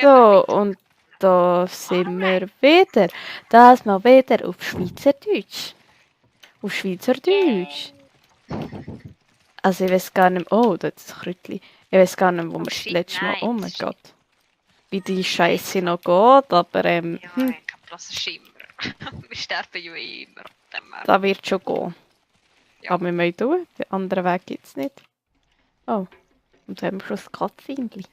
So, und da sind wir wieder. Das mal wieder auf Schweizerdeutsch. Auf Schweizerdeutsch. Also ich weiß gar nicht mehr. Oh, das ist ein Krütli. Ich weiß gar nicht mehr, wo wir das letzte Mal. Oh mein Gott. Wie die Scheiße noch geht, aber Ja, ich habe bloß Schimmer. Wir sterben ja eh immer. Da wird schon gehen. Ja. Aber wir müssen tun. Den anderen Weg gibt es nicht. Oh. Und da haben wir schon das Katzindli.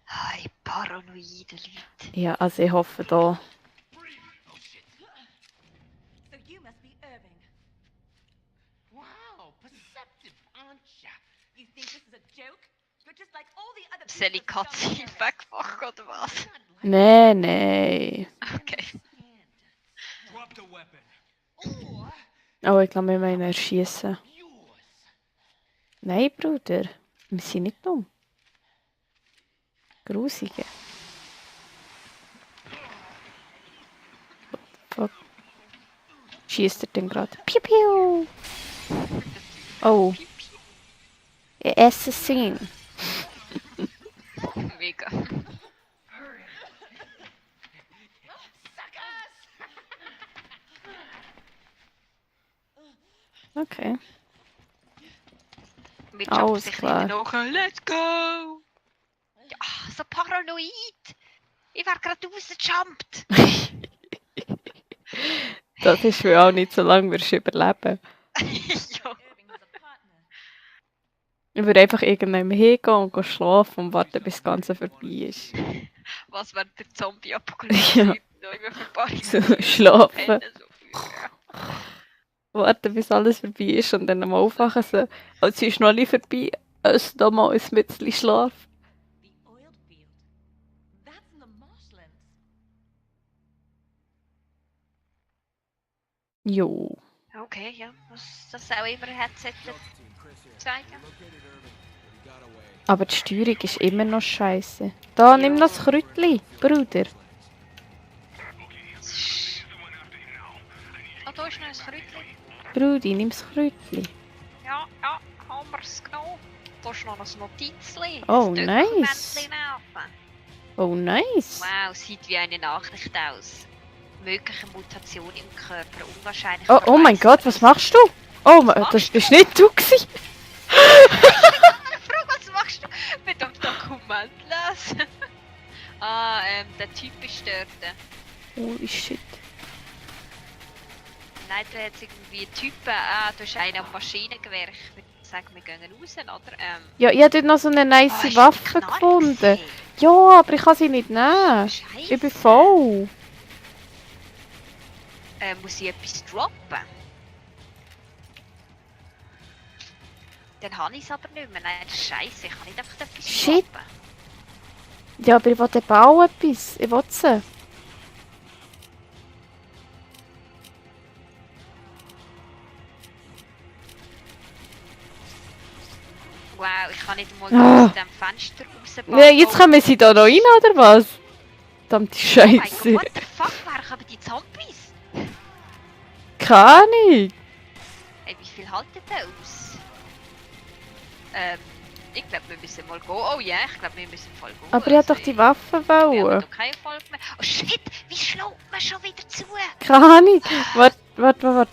Hi, paranoide Leute. Ja, also ich hoffe da. Soll ich Katze wegmachen oder was? Nein, nein. Okay. Oh, ich glaube, wir müssen erschießen. Nein, Bruder. Wir sind nicht dumm. Grusige. Fuck. Schießt er denn gerade? Piu, piu. Oh. Assassin. Mega. Okay. Wir Alles jumpen sich klar. nicht nach. Let's go! Ja, so paranoid! Ich wäre gerade rausgejumpt! Das ist für auch nicht so lange wirst du überleben. Ja. Ich würde einfach irgendwann hingehen und schlafen und warten, bis das Ganze vorbei ist. Was, wenn der Zombie-Apokalypse Ja. noch immer vorbei ist? So schlafen. Pennen so viel, ja. Warten, bis alles vorbei ist und dann mal aufwachen. So, es ist noch nicht vorbei. Es da mal ein bisschen Schlaf. Jo. Okay, ja. Das auch immer hat zeigen. Aber die Steuerung ist immer noch scheiße. Da, nimm noch das Krütli, Bruder. Oh, da ist noch ein Krütchen. Brudi, nimm das Krütli. Ja, haben wir es genommen. Da ist noch ein Notizli. Oh, ein nice. Dokumentchen offen. Oh, nice. Wow, sieht wie eine Nachricht aus. Mögliche Mutation im Körper, unwahrscheinlich. Oh mein Gott, was machst du? Oh, das bist nicht du gewesen. Frau, was machst du mit dem Dokument lesen? Der Typ ist dort. Holy shit. Nein, da hat es irgendwie Typen. Du hast einen am Maschinengewehr. Ich würde sagen, wir gehen raus, oder? Ja, ich habe dort noch so eine nice hast du Waffe die Knarre gefunden. gesehen? Ja, aber ich kann sie nicht nehmen. Scheisse. Ich bin voll. Muss ich etwas droppen? Dann habe ich es aber nicht mehr. Nein, das ist scheisse. Ich kann nicht einfach etwas Shit. droppen. Ja, aber ich will eben auch etwas. Ich will sie. Wow, ich kann nicht mal aus dem Fenster rausbauen. Ja, jetzt kommen sie da noch rein, oder was? Verdammte Oh mein Gott, Scheiße. what the fuck, wer kommen die Zombies? Keine Ahnung. Hey, wie viel haltet der aus? Ich glaube, wir müssen mal gehen. Oh ja, ich glaube, wir müssen voll gehen. Aber ich wollte doch die Waffe Wir haben wollen. doch keine Folge mehr. Oh shit, wie schlägt man schon wieder zu? Keine Ahnung. Warte.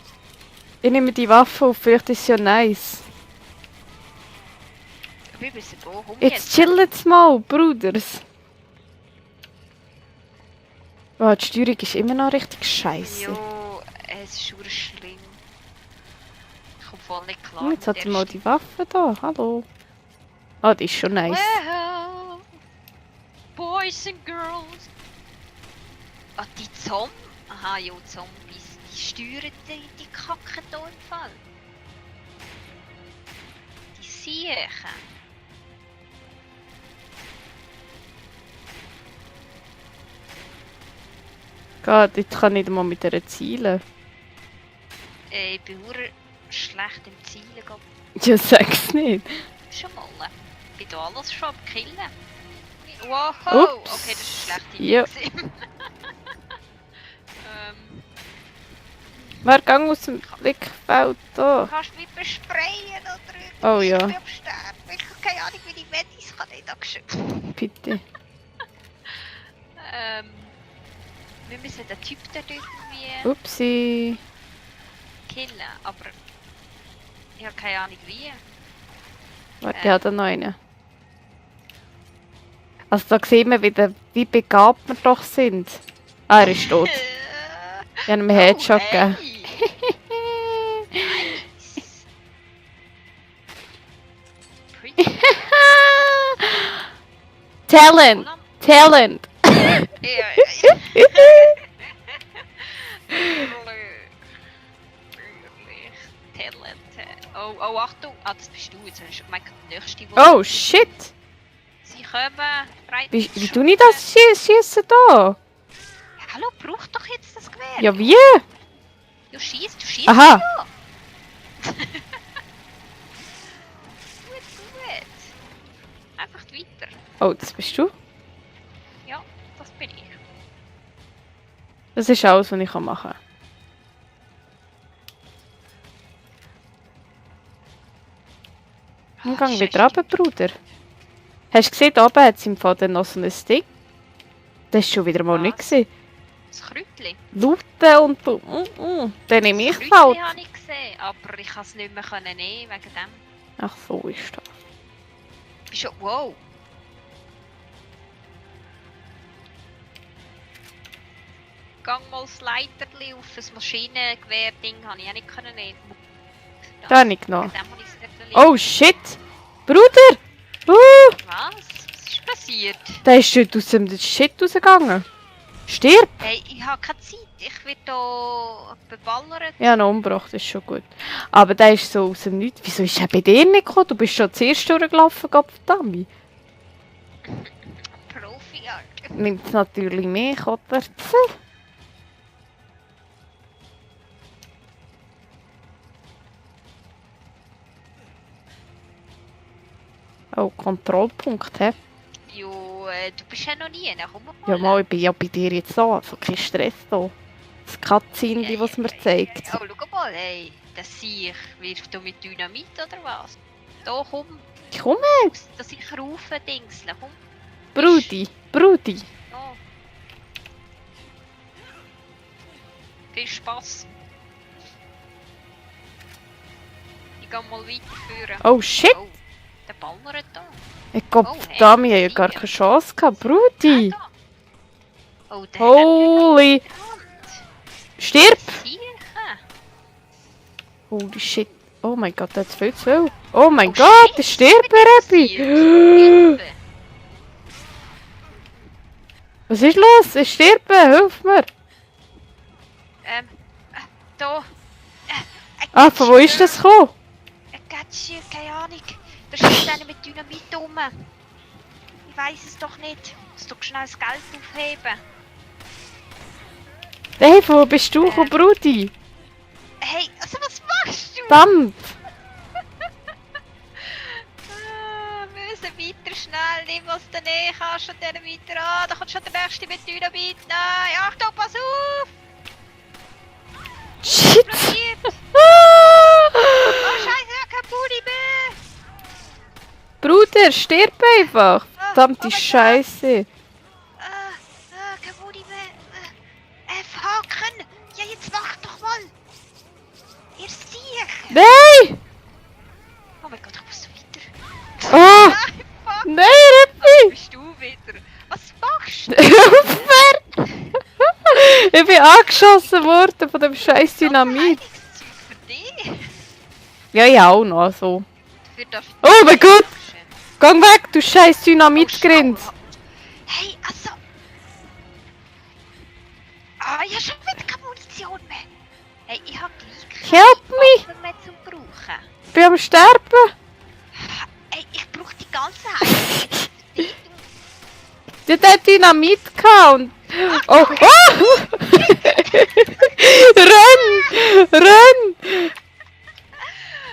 Ich nehme die Waffe auf, vielleicht ist sie ja nice. Wir müssen gehen. Komm Jetzt chill jetzt mal, Bruders. Oh, die Steuerung ist immer noch richtig scheiße. Jo, es ist schon schlimm. Ich komme voll nicht klar. Jetzt mit hat der sie mal die Waffe da. Hallo. Oh, die ist schon nice. Well, boys and girls. Ah, die Zombies. Aha, jo, Zombies. Die steuern die Kacke hier im Fall. Die Siechen. Gott, jetzt kann ich nicht mal mit ihr zielen. Ich bin nur schlecht im Zielen. Ja, sag's nicht. Schon mal. Ich bin alles schon am Killen. Wow, Ups. okay, das ist eine schlechte Ja. Idee. Wer gang aus dem Blickfeld da? Kannst du mich besprayen oder Oh ja. Ich bin am Sterben. Ich habe keine Ahnung, wie die Medis kann nicht angeschützt. Bitte. Wir müssen den Typ dort irgendwie Upsi. killen, aber ich habe keine Ahnung wie. Warte, ich habe da noch einen. Also da sieht man wieder, wie begabt wir doch sind. Ah, er ist tot. Ich habe ihm einen Headshot gegeben. Nice. Pretty Talent! Talent! Oh, Achtung! Ah, das bist du. Jetzt hast du gemeint, der nächste, Oh shit! Sie kommen. Wie tue ich das Schießen da? Hallo, brauch doch jetzt das Gewehr. Ja, wie? Du schießt Aha. ja. Gut. Einfach weiter. Oh, das bist du? Ja, das bin ich. Das ist alles, was ich machen kann. Dann geh wieder runter, Bruder. Hast du gesehen, da oben hat es im Fall noch so ein Stick? Das war schon wieder mal nicht gesehen. Das Kräutchen. Lauten und Dann nehme ich Das falsch. Kräutchen habe ich gesehen, aber ich kann es nicht mehr nehmen wegen dem. Ach, so ist das. Bist schon. Wow! Gang mal das Leiterli auf das Maschinengewehr-Ding habe ich auch nicht nehmen. Da habe ich genommen. Wegen dem habe ich es dort liegen. Oh shit! Bruder! Was? Was ist passiert? Der ist schon aus dem Shit rausgegangen. Stirb! Hey, ich habe keine Zeit. Ich werde hier beballert. Ja, noch umgebracht, das ist schon gut. Aber der ist so aus dem Nichts. Wieso ist er bei dir nicht gekommen? Du bist schon zuerst durchgelaufen, Gottverdammt. Profi, Alter. Nimmt es natürlich mich, oder? Oh, Kontrollpunkt, hä? Jo, du bist ja noch nie. Dann komm mal. Ja, mal, ich bin ja bei dir jetzt da, also kein Stress da. Das Cutscene, was mir zeigt. Oh, schau mal, hey. Das sehe ich. Wirft du mit Dynamit oder was? Da, komm. Komm, Das ich rufe, Dingsle. Komm. Brudi, Brudi. Da. Viel Spaß. Ich gehe mal weiterführen. Oh shit! Oh, der ballert da. Ich glaube, Oh, hey, da wir ja gar keine Chance gehabt. Brudi! Ah, da. Oh, der Holy! hat Stirb! Siechen. Holy shit. Oh mein Gott, der hat viel zu viel. Oh mein Oh, Gott, shit, der stirbt, was Reppi! ist Hilfe. Was ist los? Ich sterbe, hilf mir! Da. Ah, von wo ist das gekommen? Ein Gatschi, keine Ahnung. Da steht einer mit Dynamit rum. Ich weiß es doch nicht. Muss doch schnell das Geld aufheben. Hey, von wo bist du gekommen, Brudi? Hey, also was machst du? Verdammt! Wir müssen weiter schnell. Nimm was du nehmen kannst und dann weiter an. Da kommt schon der nächste mit Dynamit. Nein, Achtung, pass auf! Shit! Explodiert! Oh Scheiße, kein Pulli mehr! Bruder, stirb einfach! Verdammte oh mein Scheiße! Kein Pulli mehr! Haken! Ja, jetzt mach doch mal! Ihr Sieg! Nein! Oh mein Gott, ich muss so weiter. Oh! Nein, fuck! Nein, Was Reppi! bist du wieder? Was machst du? Hilf mir! Ich bin angeschossen worden von dem scheiß Dynamit. Das Zeug für dich? Ja, ja, auch noch so. Dafür darf ich Oh mein Gott! Schön. Geh weg, du scheiß Dynamitgrind! Hey, also... Ah, ich habe schon wieder keine Munition mehr. Hey, ich habe gleich Help me! Waffen mehr zum Brauchen. Ich bin am Sterben! Hey, ich brauche die ganze Zeit. Der hat Dynamit gehabt und... Oh! Oh. Renn! Renn!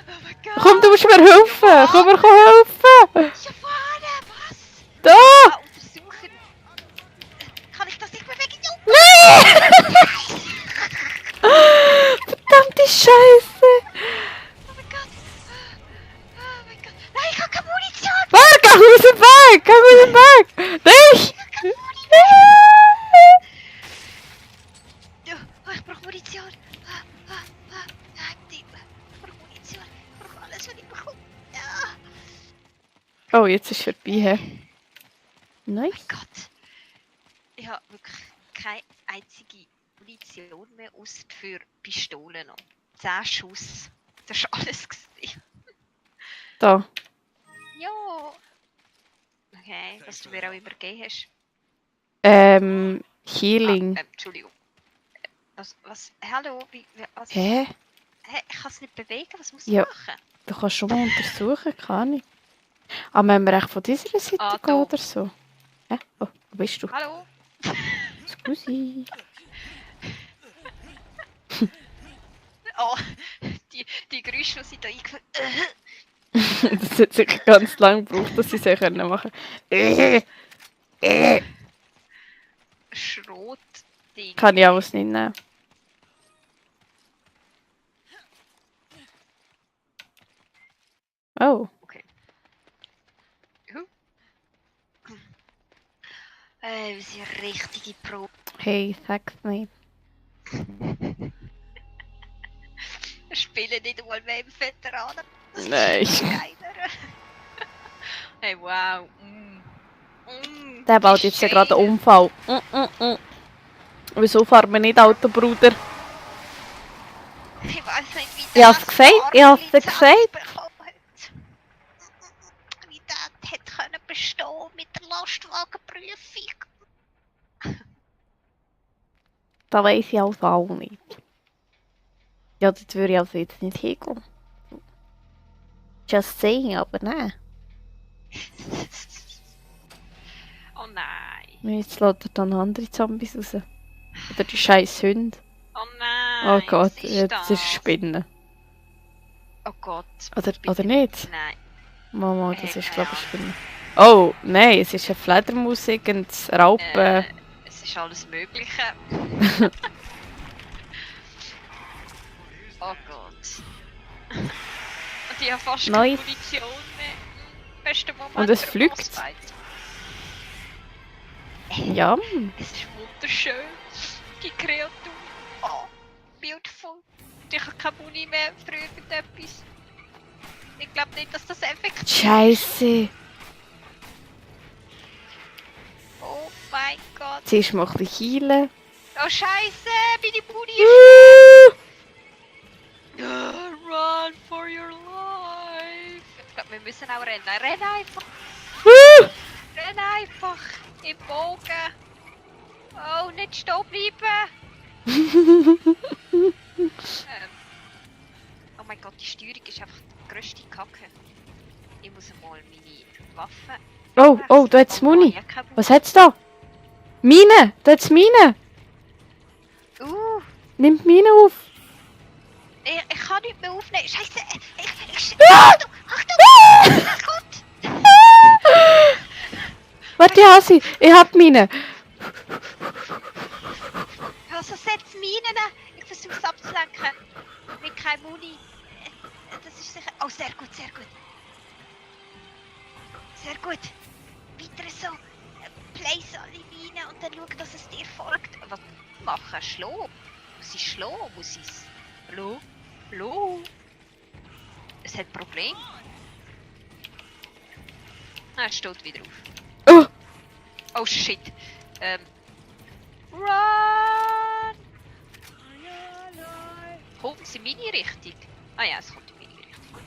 Oh mein Gott. Komm, du musst mir helfen! Komm, mir helfen! Ja, vorne, was? Da! Ah, untersuchen. Kann ich das nicht bewegen? Jo. Nein! weg! Geh wieder weg! Nicht! Ja, ich brauche Munition. Ich brauche Munition. Ich brauche alles, was ich bekomme. Ja. Oh, jetzt ist es vorbei. He. Nice. Mein Gott. Ich habe wirklich keine einzige Munition mehr, außer für Pistolen noch. 10 Schuss. Das war alles. Da. Ja. Okay, was du mir auch immer gegeben hast. Healing. Entschuldigung. Was? Hallo? Was? Hä? Hä? Ich kann es nicht bewegen. Was muss ich Ja. machen? Du kannst schon mal untersuchen, kann ich. Aber müssen wir echt von dieser Seite Ah, gehen da. oder so? Hä? Oh, wo bist du? Hallo? Scusi. Oh, die Geräusche, die sie da eingeführt Das hat sicher ganz lange gebraucht, dass sie es machen können. Schrot-Ding. Kann ich alles nicht nehmen. Oh. Okay. Wir sind richtige Pro. Hey, sag's nicht. Wir spielen nicht einmal mehr im Veteranen. Das Nein. ist geiler. Hey, wow. Der baut jetzt ja gerade einen Unfall. Wieso fahren wir nicht Auto, Bruder? Ich weiß nicht, wie Ich hab's gesagt, ich hab's dir gesagt. Wie das hätte können bestehen mit der Lastwagenprüfung. Da weiss ich also auch nicht. Ja, dort würde ich also jetzt nicht hingehen. Just saying, aber nein. Oh nein. Jetzt lässt er dann andere Zombies raus. Oder die scheiß Hunde. Oh nein. Oh Gott, was jetzt das? ist es Spinnen. Oh Gott. Oder nicht? Nein. Mama, das ist keine glaube ich Spinnen. Oh, nein, es ist eine Fledermaus, ein Raupen. Es ist alles Mögliche. Oh Gott. Und ich habe fast keine Nice. Munition mehr. Beste Moment. Und es für einen fliegt. Bossfight. Ja, Es ist wunderschön. Die Kreatur. Oh, beautiful. Ich habe keine Muni mehr für irgendetwas. Ich glaube nicht, dass das effektiv ist. Scheiße. Oh mein Gott. Zuerst mal ein bisschen heilen. Oh Scheiße, meine Muni ist... Run for your life. Ich glaube, wir müssen auch rennen. Renn einfach. Renn einfach. Im Bogen. Oh, nicht stehen bleiben. Oh mein Gott, die Steuerung ist einfach die grösste Kacke. Ich muss mal meine Waffen... Oh, da hat's Muni. ich hab keine Was hat's da? Mine! Da hat's Mine! Nimm die Mine auf! Ich kann nicht mehr aufnehmen. Scheiße! Achtung! Achtung! Ach Gott! Warte, Hasi! Ich hab Mine! Also setz Minen! Ich versuche es abzulenken. Mit kein Muni. Das ist sicher... Oh, sehr gut, sehr gut. Sehr gut. Weiter so. Place alle Minen und dann schau, dass es dir folgt. Was machen? Schlo? Muss ich schlo? Muss ich es... Hallo? Hallo? Es hat ein Problem. Ah, es steht wieder auf. Oh! Oh shit. Run! Kommt es in meine Richtung? Ah ja, es kommt in meine Richtung.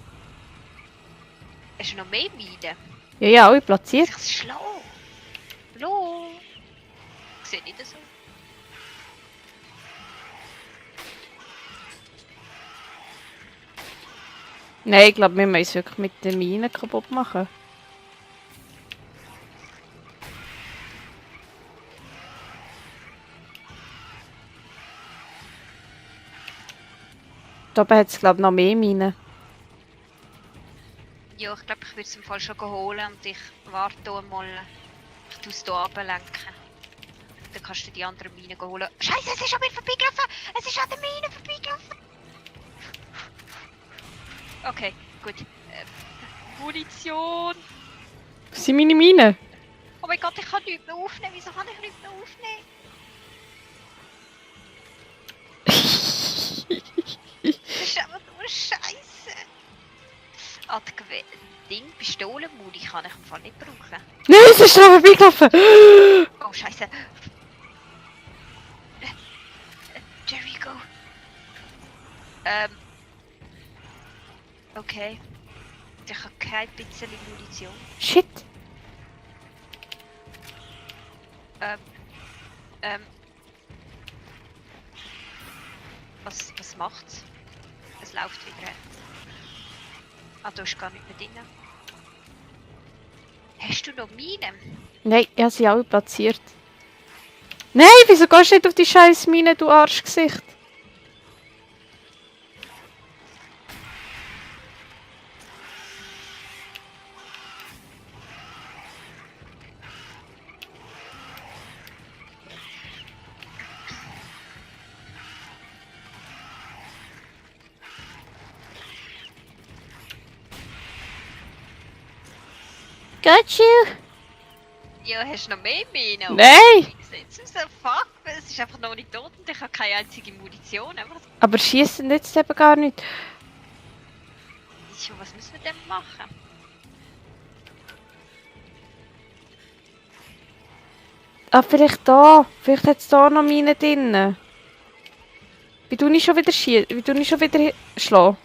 Hast du noch mehr Minen? Ja, alle platziert. Das ist schlau. Hallo? Ich sehe nicht so. Nein, ich glaube, wir müssen es wirklich mit den Minen kaputt machen. Da oben hat es, glaube ich, noch mehr Minen. Ja, ich glaube, ich würde es im Fall schon holen und ich warte hier mal. Ich tue es hier ablenken. Dann kannst du die anderen Minen holen. Scheiße, es ist an mir vorbeigelaufen! Es ist an den Minen vorbeigelaufen! Okay, gut. Munition! Was sind meine Minen? Oh mein Gott, ich kann nichts mehr aufnehmen. Wieso kann ich nichts mehr aufnehmen? Das ist einfach nur Scheiße. Ah, die Pistolenmuni kann ich im Fall nicht brauchen. Nein, es ist dran vorbeigelaufen! Oh, Scheiße. Jericho. Okay. Ich habe kein bisschen Munition. Shit! Was macht's? Es läuft wieder. Ah, du hast gar nicht mehr drin. Hast du noch Minen? Nein, ich habe sie alle platziert. Nein, wieso gehst du nicht auf die scheiß Mine, du Arschgesicht? Got you! Ja, hast du noch mehr Minen? Nein! Jetzt ist ein Fuck, es ist einfach noch nicht tot und ich habe keine einzige Munition. Einfach. Aber schießen jetzt eben gar nicht. Was müssen wir denn machen? Ah, vielleicht da. Vielleicht hat es da noch Minen drin. Wie tue ich schon wieder Wie tue ich schon wieder schlagen?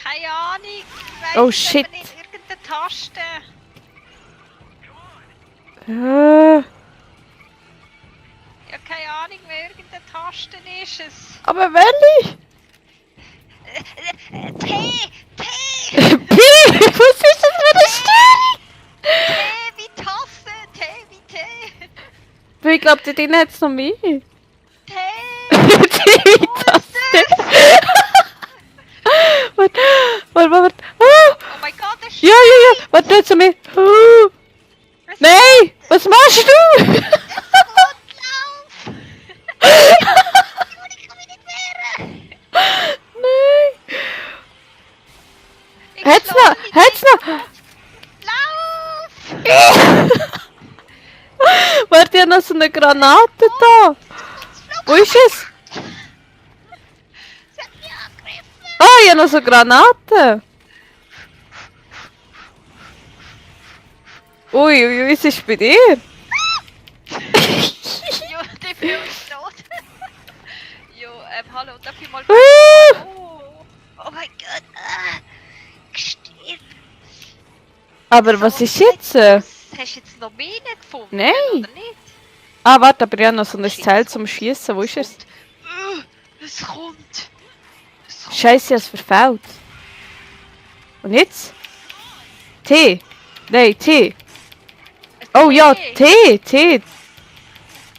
Keine Ahnung. Ich weiss Oh, es shit. eben nicht. Irgendeine Taste. Ja, keine Ahnung, wer irgendeine Taste ist es. Aber welche? T! P! Was ist das für eine Stimme? T wie Tasse! T wie T! Weil ich glaube, da drin hat es noch mehr. T! Die Wo ist Taste. es? Warte. Ah! Oh mein Gott, das ist Ja. Warte, nicht zu mir. Ah! Nein! Was machst du? Rundlauf! Ich kann mich nicht wehren! Nein! Ich Hat's schlage noch? mich Hat's nicht. noch? Lauf! Warte, ich habe noch so eine Granate da. Wo ist es? Sie hat mich angegriffen! Ah, ich habe noch so Granaten. Ui, was ist bei dir? Jo, die Film ist tot. Jo, hallo, darf ich mal... Oh mein Gott! Gestirbt! Aber was ist jetzt? Hast du jetzt noch Minen gefunden? Nein. Oder nicht? Ah, warte, aber ich habe noch so ein Zelt zum Schießen. Wo ist es? Es kommt! Scheiße, ich habe es verfehlt. Und jetzt? T. Nein, T. Oh ja, T.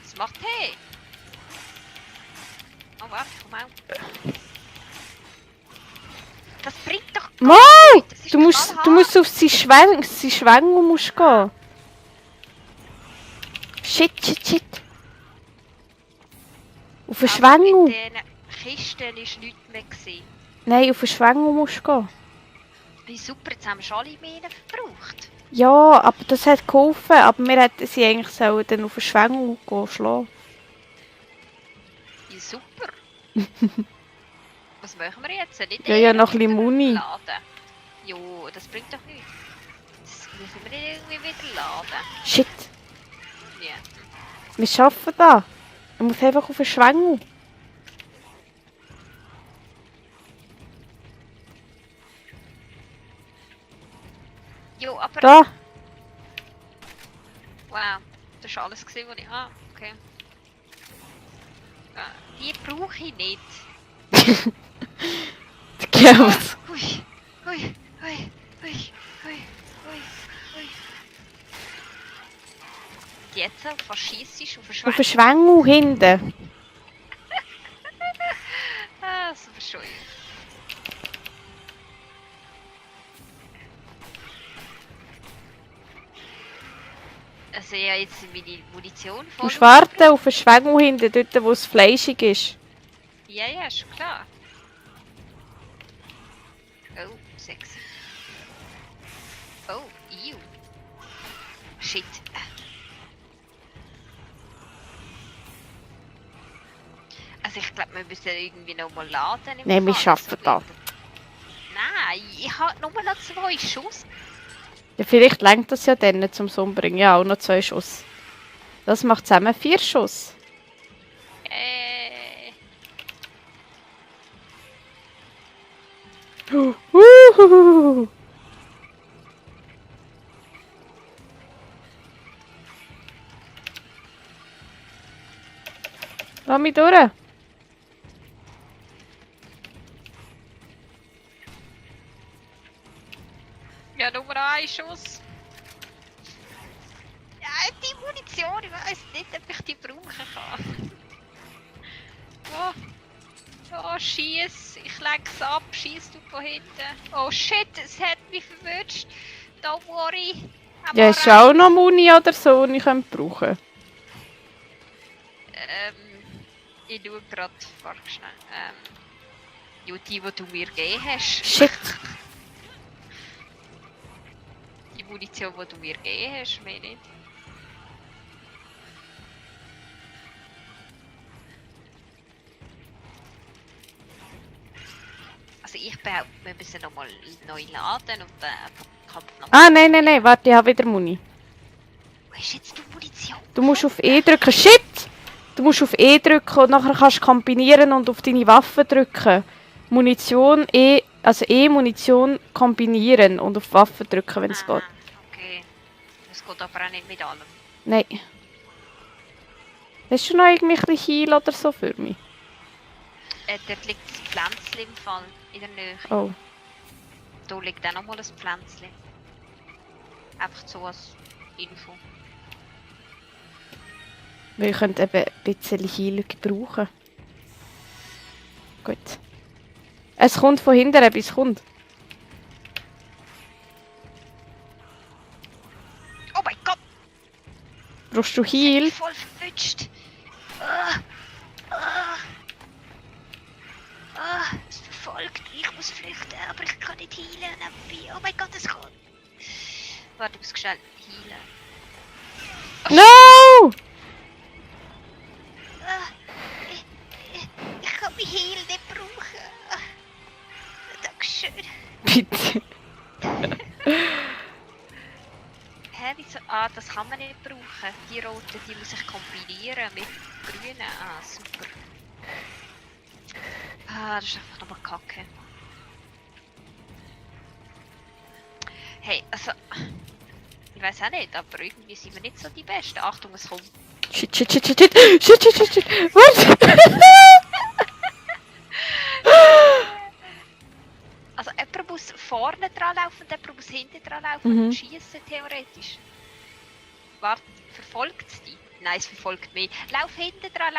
Was macht Tee? Oh, warte, komm auch. Das bringt doch gar Mal! nichts. Das ist Du musst auf sie Schwänge musst gehen. Shit. Auf den Schwengel. Mit diesen Kisten war nichts mehr. Gewesen. Nein, auf den Schwengel musst du gehen. Wie super, jetzt haben wir schon alle Minen verbraucht. Ja, aber das hat geholfen. Aber wir hätten sie eigentlich sollen dann auf den Schwengel gehen schlagen. Ja, super. Was machen wir jetzt? Nicht Ja, noch ein bisschen Muni. laden. Jo, das bringt doch nichts. Das müssen wir nicht irgendwie wieder laden. Shit, Ja. wir schaffen das. Ich muss einfach auf den Schwengel. Jo, aber... Da. Wow, das ist alles gesehen, was ich... Ah, okay. Die brauche ich nicht. Die Geld. Ui. Jetzt faschistisch auf Auf den Schwengel hinten. Ah, so bescheuert. Also ja, jetzt sind meine Munition Du voll. musst warten auf den Schwengel hinten, dort wo es fleischig ist. Ja, schon klar. Oh, sexy. Oh, ew. Shit. Also ich glaube, wir müssen irgendwie noch mal laden. Nein, wir schaffen das. Nein, ich habe nur noch 2 Schuss. Ja, vielleicht lenkt das ja dann zum Umbringen. Ja, auch noch 2 Schuss. Das macht zusammen 4 Schuss. Uhuhu. Lass mich durch. Ja, Nummer 1 Schuss. Ja, die Munition, ich weiß nicht, ob ich die brauchen kann. Oh, schieß, ich leg's ab, schieß du von hinten. Oh shit, es hat mich verwünscht. Don't worry. Ja, ist auch noch Muni oder so, die ich brauchen könnte. Ich schaue gerade, warte schnell. Ja, die du mir gegeben hast. Shit. Die Munition, die du mir gegeben hast, mehr nicht. Also ich behaupte, wir müssen nochmal neu laden und dann Kampf noch. Ah, nein, warte, ich habe wieder Muni. Wo ist jetzt die Munition? Du musst auf E drücken. Shit! Du musst auf E drücken und nachher kannst du kombinieren und auf deine Waffe drücken. Munition, E, also E-Munition kombinieren und auf Waffe drücken, wenn es geht. Okay. Das geht aber auch nicht mit allem. Nein. Hast du noch irgendwie ein bisschen Heal oder so für mich? Dort liegt ein Pflänzchen im Fall in der Nähe. Oh. Da liegt auch nochmal ein Pflänzchen. Einfach so als Info. Wir können eben ein bisschen Heal gebrauchen. Gut. Es kommt von hinten, etwas kommt. Oh mein Gott! Brauchst du Heal? Voll verwünscht! Es verfolgt mich, ich muss flüchten, aber ich kann nicht heilen. Oh mein Gott, es kommt! Warte, ich muss schnell heilen. No! Ich kann mein Heal nicht brauchen. Dankeschön. Bitte. Hä, wieso? Ah, das kann man nicht brauchen. Die roten, die muss ich kombinieren mit grünen. Ah, super. Ah, das ist einfach nochmal kacke. Hey, also... Ich weiß auch nicht, aber irgendwie sind wir nicht so die Besten. Achtung, es kommt. Shit. Was? Also jemand muss vorne dran laufen und jemand muss hinten dran laufen und schießen theoretisch. Warte, verfolgt es dich? Nein, es verfolgt mich. Lauf hinten dran.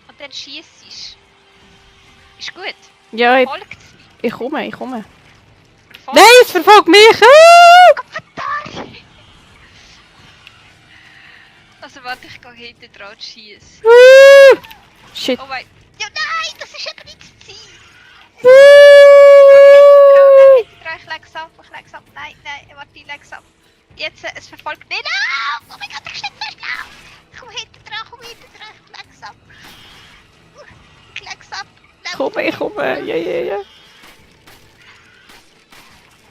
Und dann schießt es. Ist gut. Ja, Verfolgt es mich? ich komme. Verfolgt Nein, es verfolgt mich! Ah! Also warte, ich gehe hinten dran und schieße. Shit. Oh mein... Ja nein, das ist eben nicht das Ziel. Ah! Hinten dran, ich leg's ab. Nein, warte, ich leg's ab. Jetzt, es verfolgt mich. Lauf! Oh mein Gott, ich stehe fest, lauf! Komm hinten dran, ich leg's ab. Ich leg's ab. Lauf. Ich komme. Ja.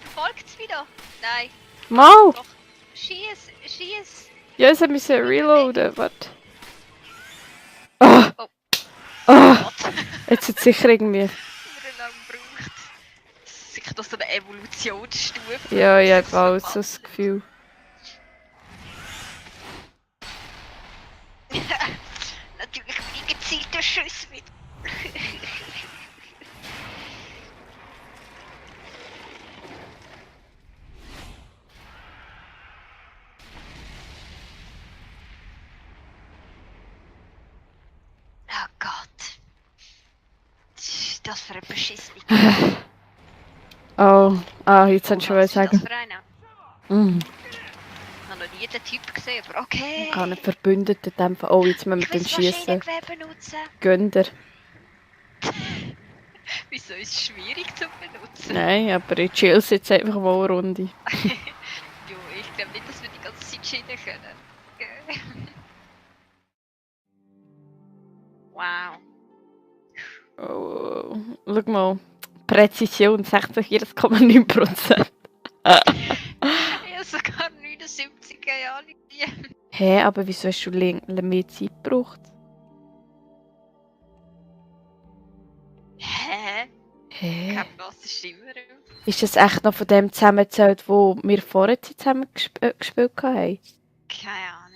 Verfolgt es wieder? Nein. Mau! Doch. Schieß. Ja, sie müssen reloaden. Warte. Ah! Oh. Ah! Gott. Jetzt hat es sicher irgendwie. Wie lange braucht es? Sicher das so eine Evolutionsstufe. Ja, ich habe auch so das Gefühl. Natürlich wie gezielte Schüsse mit. Oh Gott. Was ist das für ein beschissener Gegner? Oh, jetzt hast du schon was Was ist sagen. das für einer? Mhm. Ich habe noch nie den Typ gesehen, aber okay. Ich habe einen Verbündeten dämpfen. Oh, jetzt müssen wir Ich will den das schießen. Maschinengewehr benutzen. Gönnt er. Wieso ist es schwierig zu benutzen? Nein, aber ich chill jetzt einfach mal eine Runde. Jo, ich glaube, entscheiden können. Wow. Oh, schau mal. Präzision 46,9%. Ich habe sogar 79er Jahre. Hä, aber wieso hast du mehr Zeit gebraucht? Hä? Hä? Was ist immer? Ist das echt noch von dem zusammengezählt, wo wir vorher zusammen gespielt haben? Keine Ahnung.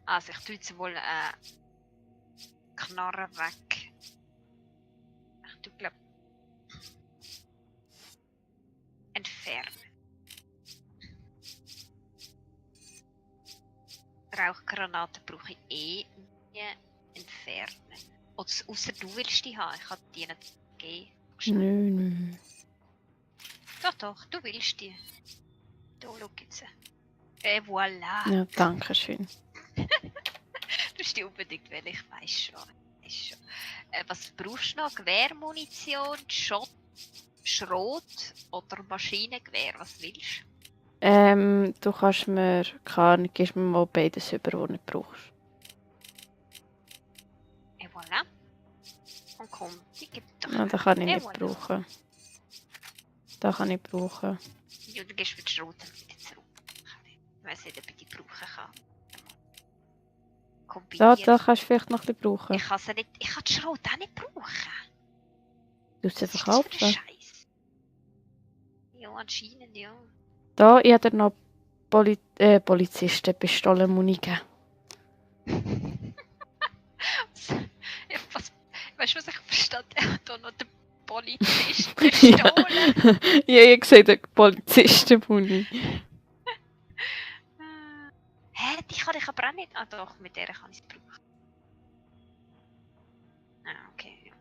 Also ich tue jetzt wohl Knarre weg. Ich tue glaub entfernen. Rauchgranaten brauche ich nie entfernen. Ausser du willst die haben, ich kann die nicht geben. Nö. Doch, du willst die. Da, schau jetzt. Voilà. Ja, danke schön. Du musst die unbedingt, weil ich weiss schon. Was brauchst du noch? Gewehrmunition, Schrot oder Maschinengewehr? Was willst du? Du kannst mir, gibst mir mal beides über, was du nicht brauchst. Et voilà. Und komm, die gibt doch. Ja, das kann ich Et nicht voilà. brauchen. Das kann ich brauchen. Ja, du gehst mit Schrot wieder zurück. Ich weiss nicht, ob ich die brauchen kann. Da Kombinieren. kannst du vielleicht noch ein bisschen brauchen. Ich kann die Schrot auch nicht brauchen. Du musst Was sie ist das für ein verkaufen. Scheiß? Ja, anscheinend ja. Da, ich habe dir noch Polizisten-Pistolen-Muni gegeben. Ja, weißt du, was ich verstehe? Er hat da noch den Polizist bestohlen. Ja, ich sehe Polizisten-Muni. Hä, die kann ich aber auch nicht. Ah doch, mit der kann ich es brauchen. Ah, okay.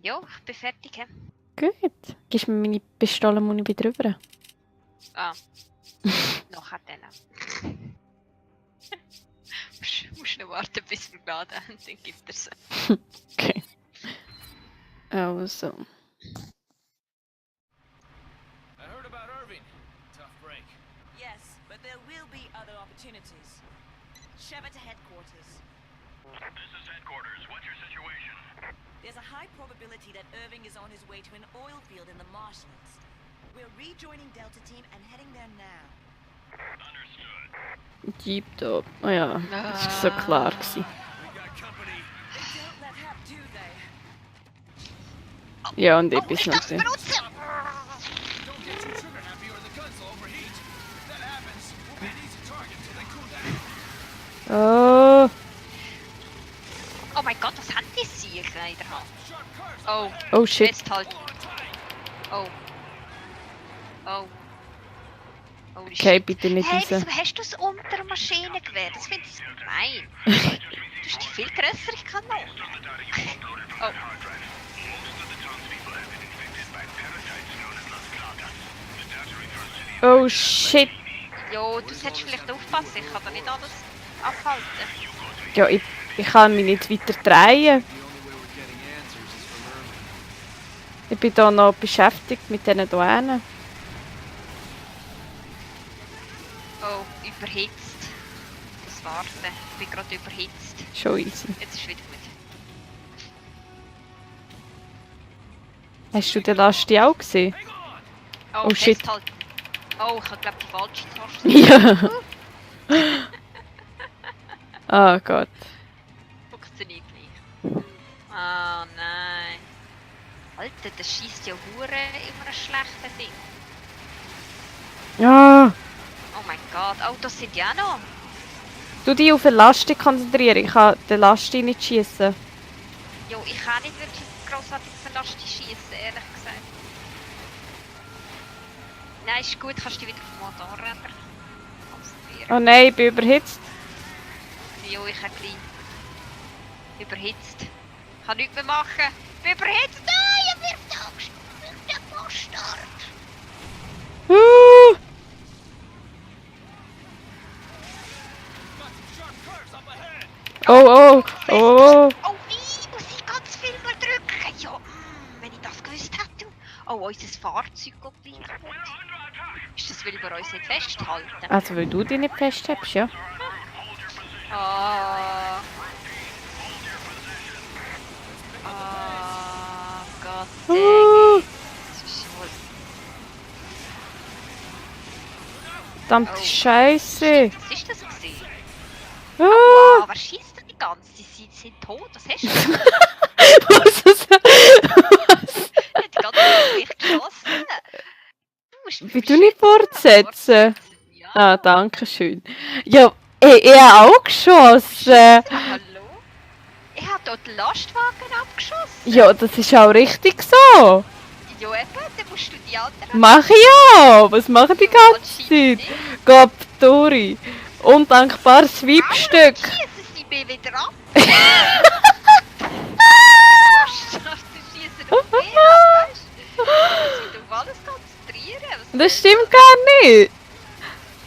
Ja, ich bin fertig. He? Gut. Gibst du mir meine Pistolen-Muni wieder rüber? Ah. Nachher dann. Musst noch warten, bis wir geladen haben, dann gibt er sie. Okay. Also. I heard about Irving. Tough break. Yes, but there will be other opportunities. Sheva to headquarters. This is headquarters. What's your situation? There's a high probability that Irving is on his way to an oil field in the marshlands. We're rejoining Delta Team and heading there now. Understood. Jeep-Top. Oh ja, das war so klar. Gewesen. We got company. They don't let up, do they? Ja, und Oh, etwas ich noch. darf es benutzen! Don't get too trigger happy or the guns will overheat. If that happens, we'll be an easy target till they cool down. Oh, Oh mein Gott, was haben die Siechen in der Hand? Sharp curves. Oh, oh shit. festhalten. Oh. Oh. Oh, Okay, bitte nicht Hey, raus. wieso hast du das unter dem Maschinengewehr? Das finde ich gemein. Du hast die viel größere Kanone. Oh. Oh shit. Jo, du solltest vielleicht aufpassen, ich kann da nicht alles abhalten. Ja, ich kann mich nicht weiter drehen. Ich bin da noch beschäftigt mit diesen hier hinten. Oh, überhitzt. Das Warten. Ich bin gerade überhitzt. Schon easy. Jetzt ist es wieder gut. Hast du den Lasti auch gesehen? Oh, Oh, shit. festhalten. Oh, ich habe glaube die falsche Taste. Ja. Oh Gott. Funktioniert nicht. Oh nein. Alter, das schießt ja Hure immer ein schlechtes Ding. Ja. Oh mein Gott. Oh, das sind ja noch. Du dich auf eine Lasti konzentrieren. Ich kann den Lasti nicht schießen. Jo, ich kann nicht wirklich grossartig Verlaste schießen, ehrlich gesagt. Nein, ist gut, kannst du dich wieder auf den Motorräder konzentrieren. Oh nein, ich bin überhitzt. Jo, ich habe gleich überhitzt. Ich kann nichts mehr machen. Ich bin überhitzt. Nein, ich wirft den Bastard. Got some sharp curves up ahead. Oh, oh, oh. Oh, wie? Muss ich ganz viel mal drücken? Ja, wenn ich das gewusst hätte. Oh, unser Fahrzeug geht gleich kaputt. Ist das, weil wir uns nicht festhalten? Also, weil du dich nicht festhältst, ja? Ah. Ah, Gott dang it. Das ist wohl... Verdammte Scheiße! Was ist das gewesen? Ah. Wow, wer schießt denn die ganze? Sie sind tot, was hast du? Was ist das? Die ganze Zeit nicht geschossen. Du musst mich Wie du nicht beschützen. fortsetzen? Ja. Ah, danke schön. Ja, ich habe auch geschossen. Hallo? Ich habe dort den Lastwagen abgeschossen. Ja, das ist auch richtig so. Ja, eben, dann musst du die anderen... Mach ich ja. Was mache ich die ganze Zeit? Zeit? Gott, Dori. Undankbares Weibstück. Schießen sie mich wieder ab. Du schießen auf mich ab, weißt du? Du musst dich auf alles konzentrieren. Was Das stimmt gar nicht.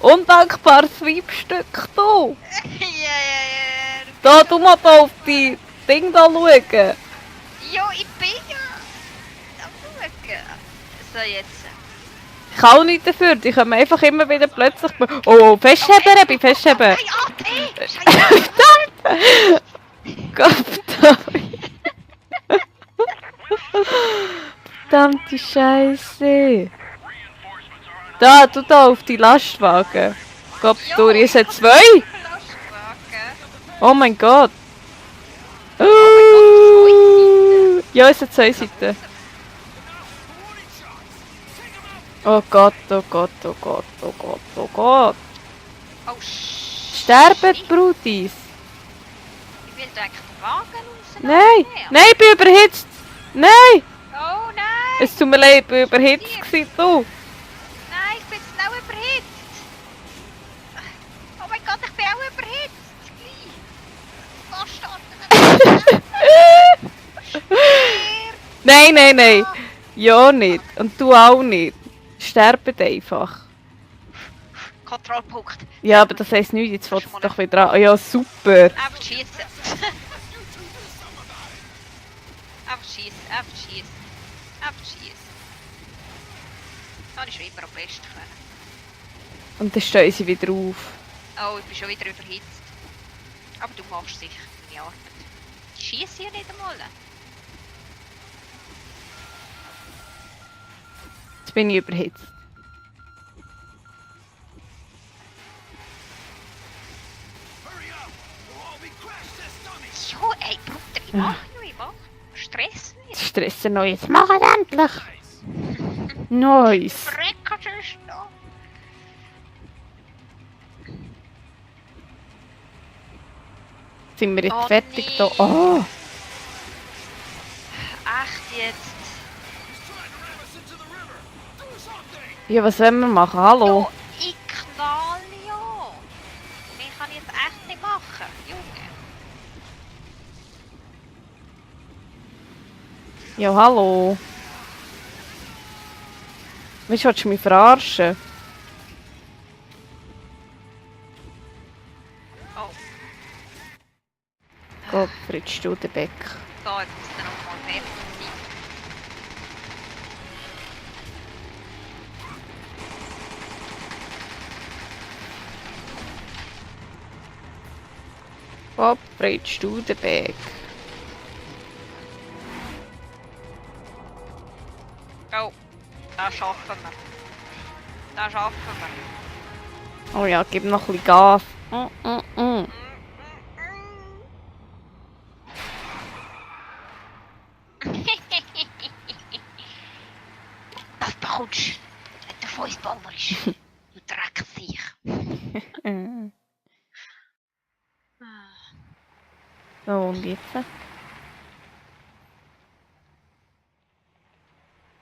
Undankbares Weibstück, du. Ja. Da, du mal da auf die Ding da schauen. Ja, ich bin ja... Am schauen. So, jetzt. Ich kann auch nichts dafür. Die kommen einfach immer wieder plötzlich... Oh, festheben, Rebi, festheben. Hey, AP! Scheiße! Gott, verdammte Scheiße. Da, du da auf die Lastwagen. Gott, Dori, es hat 2. Lastwagen. Oh mein Gott. Ja, es hat 2 Seiten. Oh Gott, oh Gott, oh Gott, oh Gott, oh Gott. Oh, shit. Sterben die Brutis. Ich will direkt den Wagen raus. Nein, nein, ich bin überhitzt. Nein, Oh nein! es tut mir leid, ich bin überhitzt gewesen, du. Nein, ich bin jetzt auch überhitzt. Oh mein Gott, ich bin auch überhitzt. Gleich. Nein. Ja nicht. Und du auch nicht. Sterben einfach. Kontrollpunkt. Ja, aber das heisst nichts, jetzt fällt es doch wieder an. Ah, ja, super. Einfach schießen. Einfach schießen. Das ist immer am besten. Und dann stehen sie wieder auf. Oh, ich bin schon wieder überhitzt. Aber du machst sicher deine Arbeit. Die schießen ja nicht einmal. Jetzt bin ich überhitzt. Hurry up! We'll all be crash test dummies! Jo, ey, Bruder, ich mach. Stress nicht. Stressen noch jetzt. Mach es endlich! Nice. Verrecken sonst noch. Sind wir jetzt Oh, fertig nee. da? Oh. Echt jetzt? He's trying to ram us into the river! Do something! Ja, was sollen wir machen? Hallo? Jo, ich knall ja. Mehr kann ich jetzt echt nicht machen, Junge. Ja, hallo. Willst du mich verarschen? Oh, Gottfried Studenbeck. so, jetzt muss er noch mal fertig sein. Gottfried Studenbeck. Oh, das schaffen wir. Das schaffen wir. Oh ja, gib noch ein bisschen Gas. Das bekommst du, wenn der Fußballer ist. Du Dreckviech. So, und jetzt?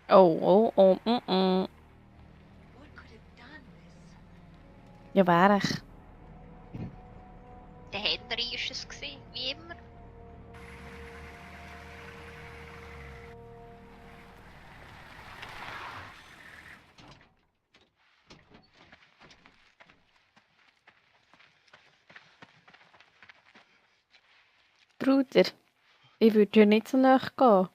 Oh. What could have done this? Ja, wäre ich. Der Henry war es, gewesen, wie immer. Bruder, ich würde ja nicht so nahe gehen.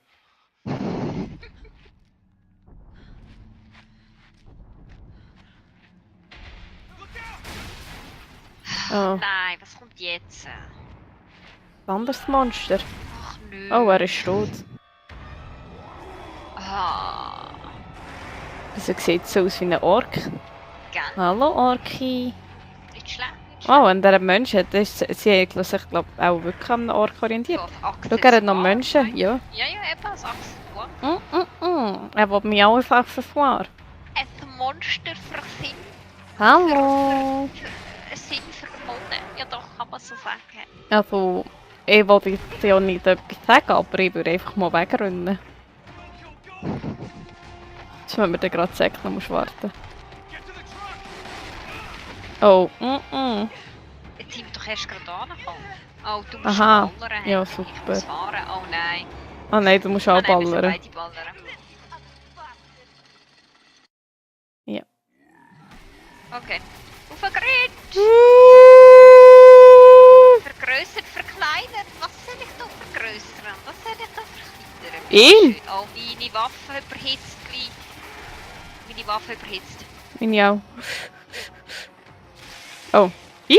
Oh, Nein, was kommt jetzt? ein anderes Monster. Ach nö. Oh, er ist tot. Ah, Also sieht so aus wie ein Ork. gell? Hallo Orki. Nicht schlecht, nicht Oh, und der Mensch hat, sie hat sich glaube auch wirklich an einem Ork orientiert. Schau, er hat noch Menschen. Ja. Ja, eben, das Accessoire. Er will mich auch einfach verfahren. Ein Monster für Sinn. Hallo. Für Sinn für Mode. Ja doch, kann man so sagen. Also, ich wollte dir ja nicht etwas sagen, aber ich würde einfach mal wegrennen. Jetzt müssen wir dann gerade sagen, dann musst du warten. Oh, Jetzt sind wir doch erst gerade angekommen. Oh, du musst Aha. ballern. Ja, Ich super. muss fahren. Oh nein. Oh nein, du musst auch nein, wir müssen ballern. beide ballern. Ja. Okay. Auf den Grid! Vergrößert, verkleinert. Was soll ich da vergrößern? Was soll ich da verkleinern? Ihn? Oh, meine Waffe überhitzt gleich. Meine Waffe überhitzt. Meine auch. Oh. Ih!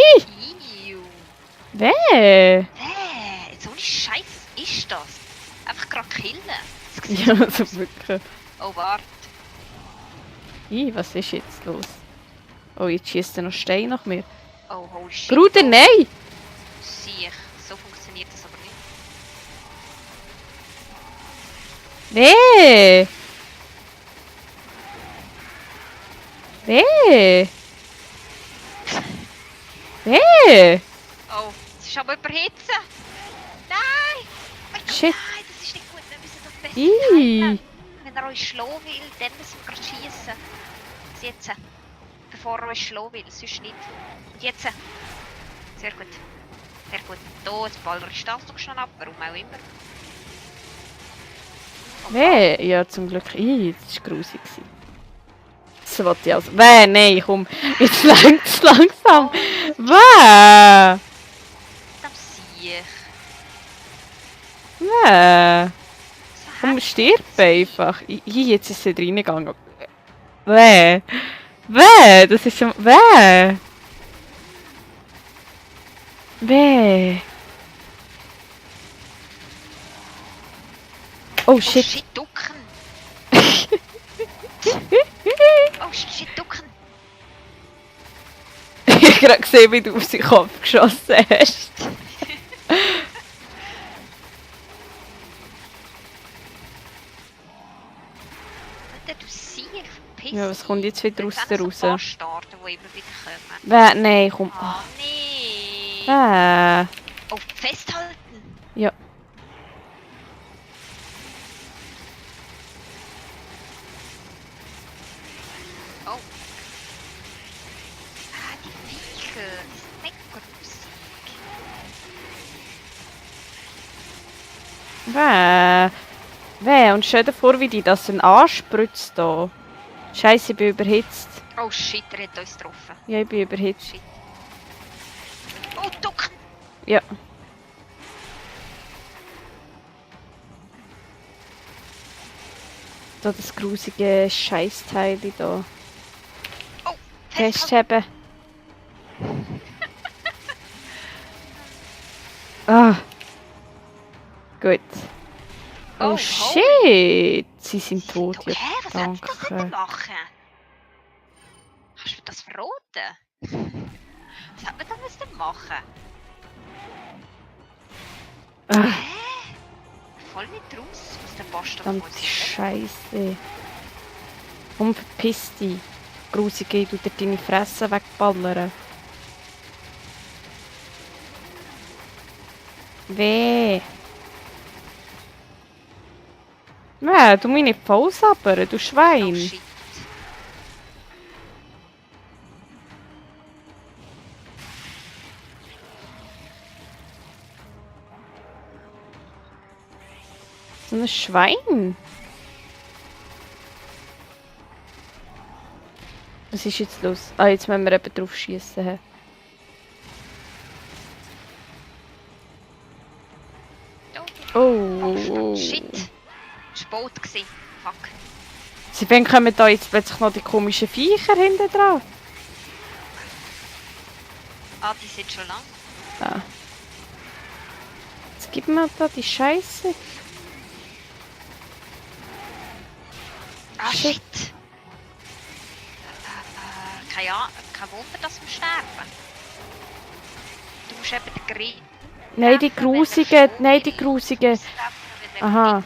Iu. Wer? So ein Scheiß ist das. Einfach gerade killen. Das sieht Ja, also wirklich. Oh, warte. Ih, was ist jetzt los? Oh, jetzt schießt er noch Stein nach mir. Oh, holy shit. Bruder, nein! Sieh, so funktioniert das aber nicht. Wer? Wer? Wer? Oh, es ist aber überhitzen. Nein! Oh Gott, Shit. nein, das ist nicht gut. Wir müssen das besser Ih. timen. Wenn er uns schlagen will, dann müssen wir gerade schiessen. Jetzt. Bevor er uns schlagen will, sonst nicht. Und jetzt. Sehr gut. Sehr gut. Da, jetzt ballerst du das doch schon ab, warum auch immer. Oh, Wer? Ja, zum Glück. Ih, das war grusig. Das wollte ich also. Wer? Nein, komm. Jetzt längst langsam. Wer? das sehe ich. Wer? So Komm, stirb einfach. Jetzt ist sie reingegangen. Wer? Wer? Das ist schon... Wer? Wer? Oh Oh shit. shit, ducken! Oh shit, ducken! Ich habe gerade gesehen, wie du auf seinen Kopf geschossen hast. Alter, du siehst, piss Ja, was kommt jetzt wieder aus der raus? Bastarden, die immer wieder kommen. Wer? Nein, komm. Ah, nee! Wer? Oh, festhalten! Ja. Oh. Ah, die Viecher, die sind nicht grusig. Wer? Wer? Und stell dir vor, wie die das dann anspritzt da. Scheiße, ich bin überhitzt. Oh shit, er hat uns getroffen. Ja, ich bin überhitzt. Shit. Oh, ducken! Ja. Da das grusige Scheißteil da. Oh, festhalten! Festhaben. Ah. Gut. Oh, Oh, shit! Sie sind tot. Okay, Ja, was hat das danke. denn machen? Kannst du mir das verraten? Was hat man da müssen machen? Ah, Hä? Voll nicht raus, was der Bastard von verdammte uns will. Scheiße. Komm, verpiss dich. Grusige, du dir deine Fresse wegballern. Weh. Nein, du mich nicht vollsabbern, du Schwein. Oh shit. So ein Schwein. Was ist jetzt los? Ah, jetzt müssen wir eben drauf schießen. Oh. Shit. Das war Boot gewesen. Fuck. Sie wann kommen da jetzt plötzlich noch die komischen Viecher hinten drauf? Ah, die sind schon lang. Ah. Jetzt gib mir da die Scheiße. Ah, Shit. shit! Kein Wunder, dass wir sterben. Du musst eben den Grill. Nein, die grusigen. Nein, die grusigen. Aha.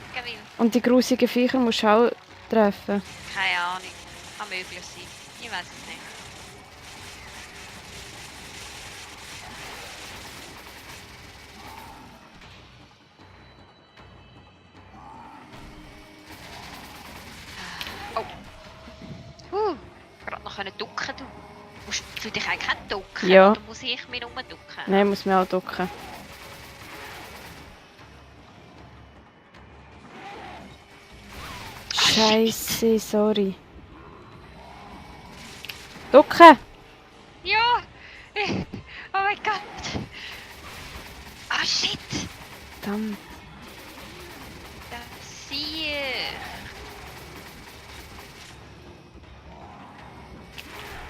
Und die grusigen Viecher musst du auch treffen. Keine Ahnung. Kann möglich sein. Ich weiß es nicht. Oh. Gerade noch können ducken, du. Musst du dich eigentlich auch ducken? Ja. Oder muss ich mich nur ducken? Nein, muss mir auch ducken. Scheiße, sorry. Ducken! Ja! Oh mein Gott! Ah, shit! Verdammt. Das sehe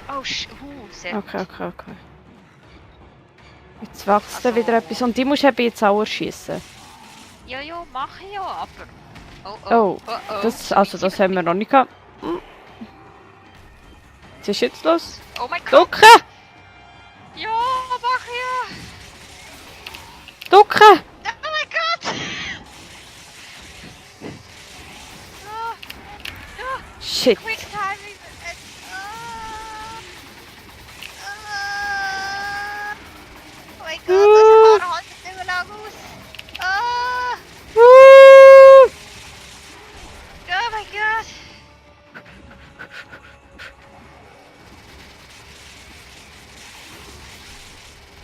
Oh, sehr Okay, okay, okay. Jetzt wächst da wieder etwas. Und die musst du eben jetzt auch erschießen. Ja, ja, mache ich ja, aber... Oh, das haben wir noch nicht gehabt. Hm. Was ist jetzt los? Oh mein Gott! Ducken! Ja, mach ich ja! Ducken! Oh mein Gott! Ah, ja, Shit. quick timing! Oh mein Gott, das Haar haltet nicht mehr lang aus! Ah, Uh. oh mein Gott!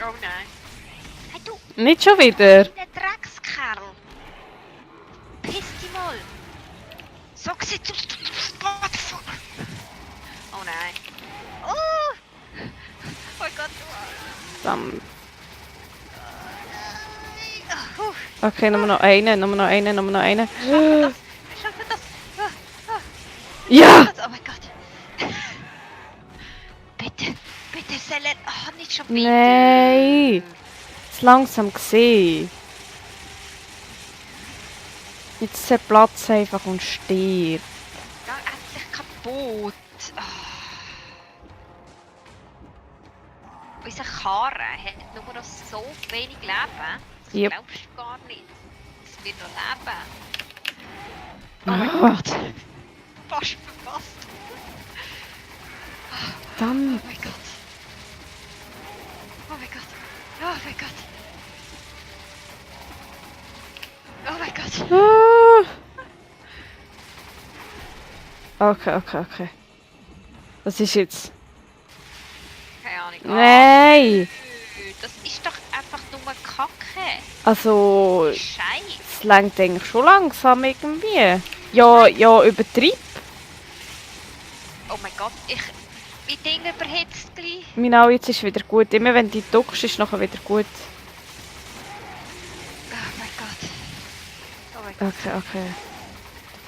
Oh nein! Hey du, Nicht schon wieder. kleiner Dreckskerl! Piss dich mal! Sag sie zu... What the fuck? Oh nein! Oh! Oh mein Gott, du... Verdammt. Oh, Okay, nur noch einen. wir schaffen das! Ja! Oh mein Gott! Bitte, bitte, Selen! Oh, nicht schon wieder! Nein! Ist langsam gesehen. Jetzt zerplatzt einfach und stirbt. Gang endlich kaputt! Oh. Unser Karren hat nur noch so wenig Leben. Das Yep. glaubst du gar nicht. Es wird noch leben. Oh Ah. mein Gott! Fast verpasst! Verdammt. Oh mein Gott! Oh mein Gott! Oh mein Gott! Oh mein Gott! Ah. Okay. Was ist jetzt? Keine Ahnung. Nein! Das ist doch einfach nur Kacke. Also, Scheiß. es lenkt eigentlich schon langsam irgendwie. Ja, übertrieb. Oh mein Gott, mein Ding überhitzt gleich. Genau, jetzt ist wieder gut. Immer wenn du duckst, ist nachher wieder gut. Oh mein Gott. Oh mein Gott. Okay.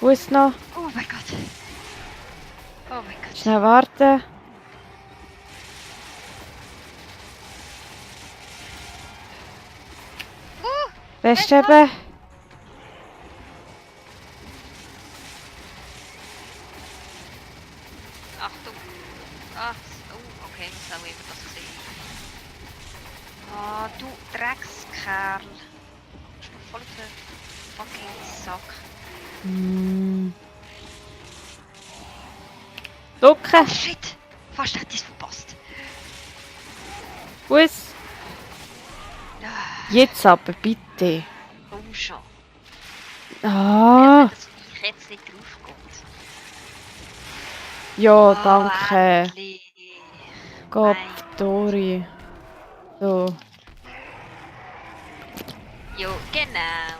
Wo ist noch? Oh mein Gott. Oh mein Gott. Schnell warten. Best eben. Achtung. Ah, oh, okay, was auch immer das gesehen. Ah, du Dreckskerl. Du bist mir voll auf den fucking Sack. Ducken. Oh shit! Fast hätte ich es verpasst. Wo ist? Ah, Jetzt aber, bitte. komm schon. Ah. Dass ich jetzt nicht draufgeht. Ja, danke. Endlich. Gott, Mein Dori. So. Jo, genau.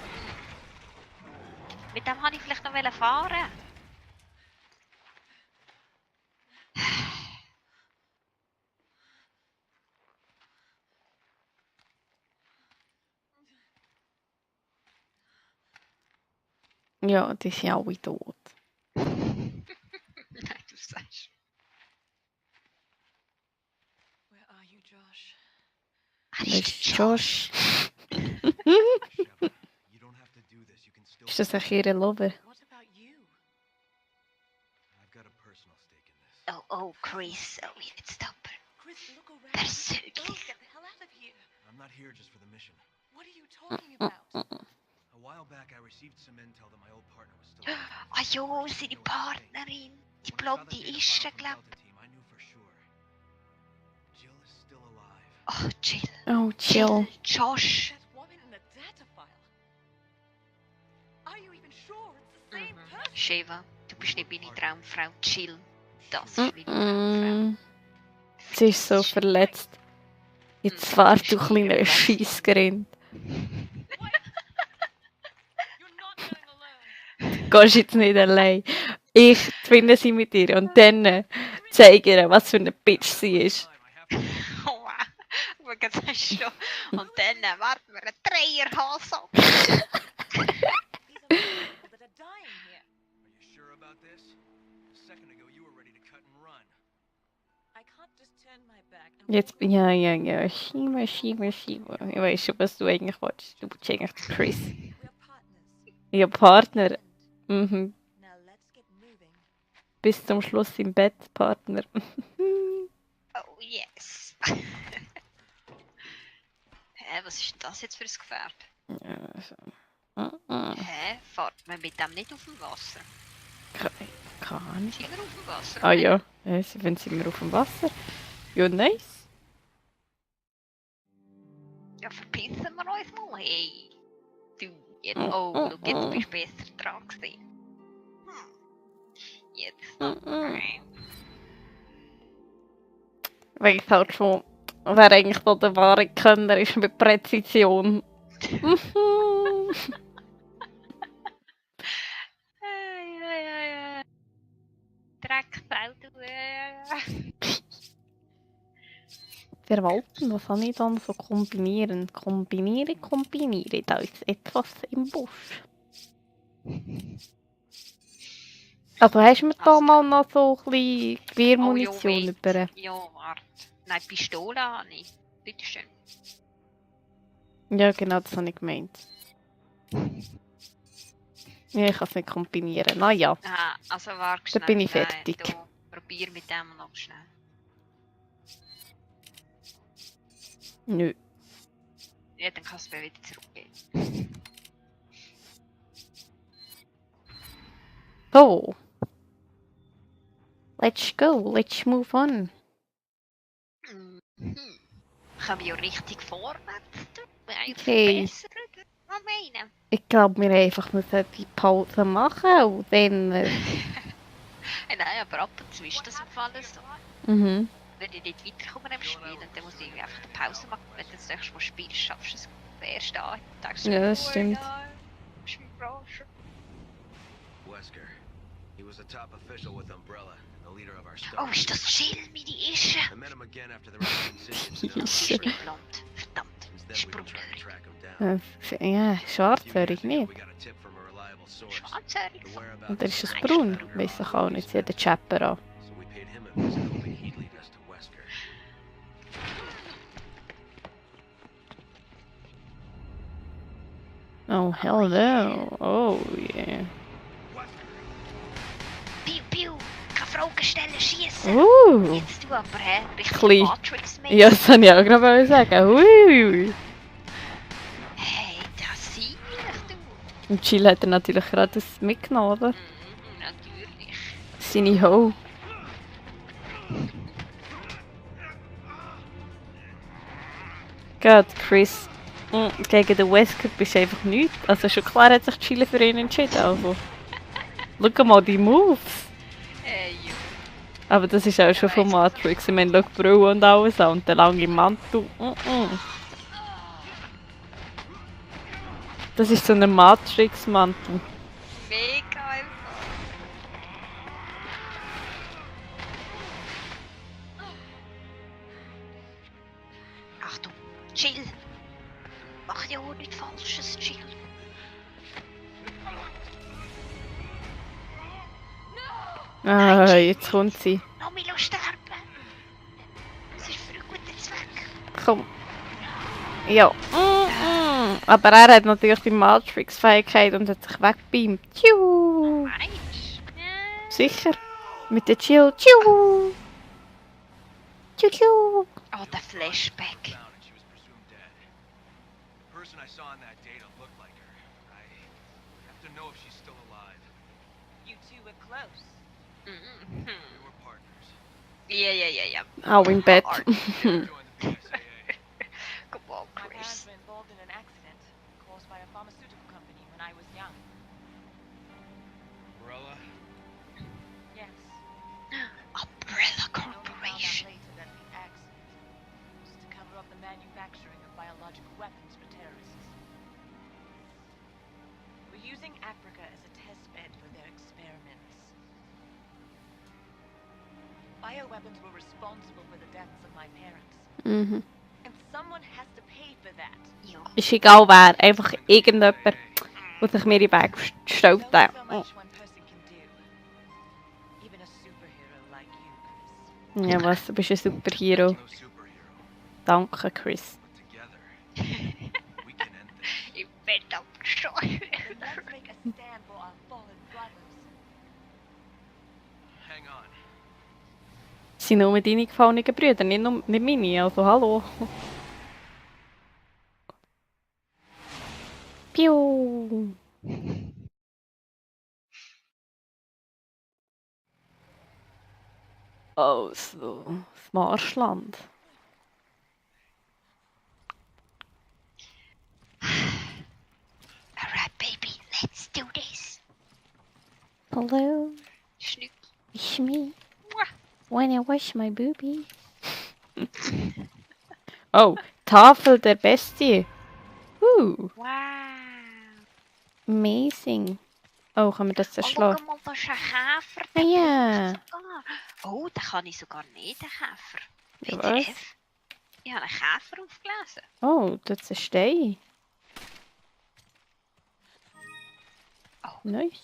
Mit dem wollte ich vielleicht noch fahren. Ja, die sind alle tot. Nein, du sagst. Where are you, Josh? Das ist Josh. Sheva, you don't have to do this. You can still. Ist das ein ihre Lover? What about you? I've got a personal stake in this. Oh, Chris. Oh, jetzt aber. Chris, look around. Persönlich. Go, get the hell out of here. I'm not here just for the mission. What are you talking about? A while back, I received some intel that my old partner was still alive. Ah jo, seine Partnerin. Die blonde ist, glaub ich. I knew for sure. Jill is still alive. Oh, Jill. Oh, chill. Josh. That woman in the data file. Are you even sure it's the same person? Sheva, du bist nicht meine Traumfrau. Jill. Das ist meine Traumfrau. Sie ist so verletzt. Jetzt war du kleiner Scheissgerind. You're not going alone. Du gehst jetzt nicht allein. Ich finde sie mit ihr und dann zeige ihr, was für eine Bitch sie ist. Oh, wow. Aber ganz schon. Und dann warten wir einen Dreierhals ab. These are people that are dying here. Are you sure about this? A second ago, you were ready to cut and run. I can't just turn my back and Jetzt, ja. Schima. Ich weiß schon, was du eigentlich willst. Du willst eigentlich den Chris. we're partners. Ihr Partner. Mhm. Now let's get moving. Bis zum Schluss im Bett, Partner. Oh, yes. Hä, was ist denn das jetzt für ein Gefährt? Ja, also. Hä, fährt man mit dem nicht auf dem Wasser? Keine Ahnung. Sind wir auf dem Wasser? Ah ja, wenn sind wir auf dem Wasser. Ja, nice. Ja, verpissen wir uns mal. Hey. Du, jetzt, oh, schau, jetzt bist du besser dran gewesen. Jetzt noch. Weil ich halt schon, wer eigentlich noch der wahre Könner ist mit Präzision. Drecksau, du. Verwalten, was habe ich dann so kombinieren? Kombiniere, da ist etwas im Busch. Also hast du mir da mal noch so ein bisschen Gewehrmunition über? Ja, warte. Nein, Pistole habe ich. Bitteschön. Ja, genau, das habe ich gemeint. Ja, ich kann es nicht kombinieren. Na ja. Ah, also warte Da schnell. bin ich Nein, fertig. da, probier mit dem noch schnell. Nö. Ja, dann kannst du mir wieder zurückgehen. So. Let's go, let's move on. Ich habe ja richtig vorwärts tun. Okay. Besser, was meinen? Ich glaube, wir einfach müssen die Pause machen und dann... Nein, aber ab und zu ist das im Fall so. Mhm. Wenn ich nicht weiterkomme im Spiel, dann muss ich irgendwie einfach eine Pause machen. Wenn du das nächste Mal spielst, schaffst du es den ersten an. Dann denkst du, Ja, das stimmt. ist mein Branche. Wesker. He was a top official with Umbrella, the leader of our Oh, star. ist das Jill, meine Ische? I met him again after the Russian incident. Sie ist nicht blond. Verdammt. Since then, we've been trying to track him down. Ja, schwarzhörig We nicht. got a tip from a reliable source. Schwarzhörig. The whereabouts Und dann ist of es the braun. Underground Weiss doch auch nicht, operation. der Chapper an. So we paid him a visit, hoping he'd lead us to Wesker. Oh, hello. Oh, yeah. Piu, piu. Keine Fragen stellen, schießen. Jetzt du aber, hä? Bist du Klein. Matrix mehr? Ja, das wollte ich auch gerade sagen. Hui. Hey, das sehe ich, du. Und Jill hat er natürlich gerade das mitgenommen, oder? Natürlich. Seine Ho. Gott, Chris. Gegen den Wesker bist du einfach nichts. Also schon klar hat sich Jill für ihn entschieden. Also. Schau mal die Moves. Ja. Aber das ist auch schon von Matrix. Ich meine, schau die Brille und alles an und der lange Mantel. Das ist so ein Matrix-Mantel. Mega einfach. Achtung, Jill. Mach ja auch nichts Falsches, Jill. Ah, jetzt kommt sie. Noch mal sterben. Es ist für einen guten Zweck. Komm. Ja. Aber er hat natürlich die Matrix-Fähigkeit und hat sich wegbeamt. Tschiu. Meinst du? Ja. Sicher. Mit der Chill. Tschiu. Tschiu, tschiu. Oh, der Flashback. Found and she was presumed dead. The person I saw in that data looked like her. I have to know if she's still alive. You two were close. Mhm. We were partners. Ja. Auch im Bett. Joined the PSAA. Come on, My parents Chris. were involved in an accident caused by a pharmaceutical company when I was young. Umbrella? Yes. Umbrella I only found out Corporation. later that the accident was to cover up the manufacturing of biological weapons for terrorists. We're using Africa as a test bed for their experiments. Bioweapons were responsible for the deaths of my parents. Mhm. And someone has to pay for that. Ja. Ist egal wer, einfach irgendjemand, der sich mir in den Weg stellt. There's only so much one person can do. Even a superhero like you, Chris. Ja, was, du bist ein Superhero. No superhero. Danke, Chris. But together, we can end this. Ich bin abgescheuert. Let's make a stand for our fallen brothers. Hang on. Das sind nur deine gefallenen Brüder, nicht meine, also hallo. Piu. Also, das Marschland. Alright, baby, let's do this. Hello, Schnuck. it's me. Mwah. When I wash my boobies. Oh, Tafel der Bestie. Wow. Amazing. Oh, können wir das Oh, zerschlagen? schau mal, da ist ein Käfer. Ah ja. Sogar. Oh, den kann ich sogar nicht, den Käfer. Ja, WTF? was? Ich habe einen Käfer aufgelesen. Oh, das ist ein Stein. Oh. Nice.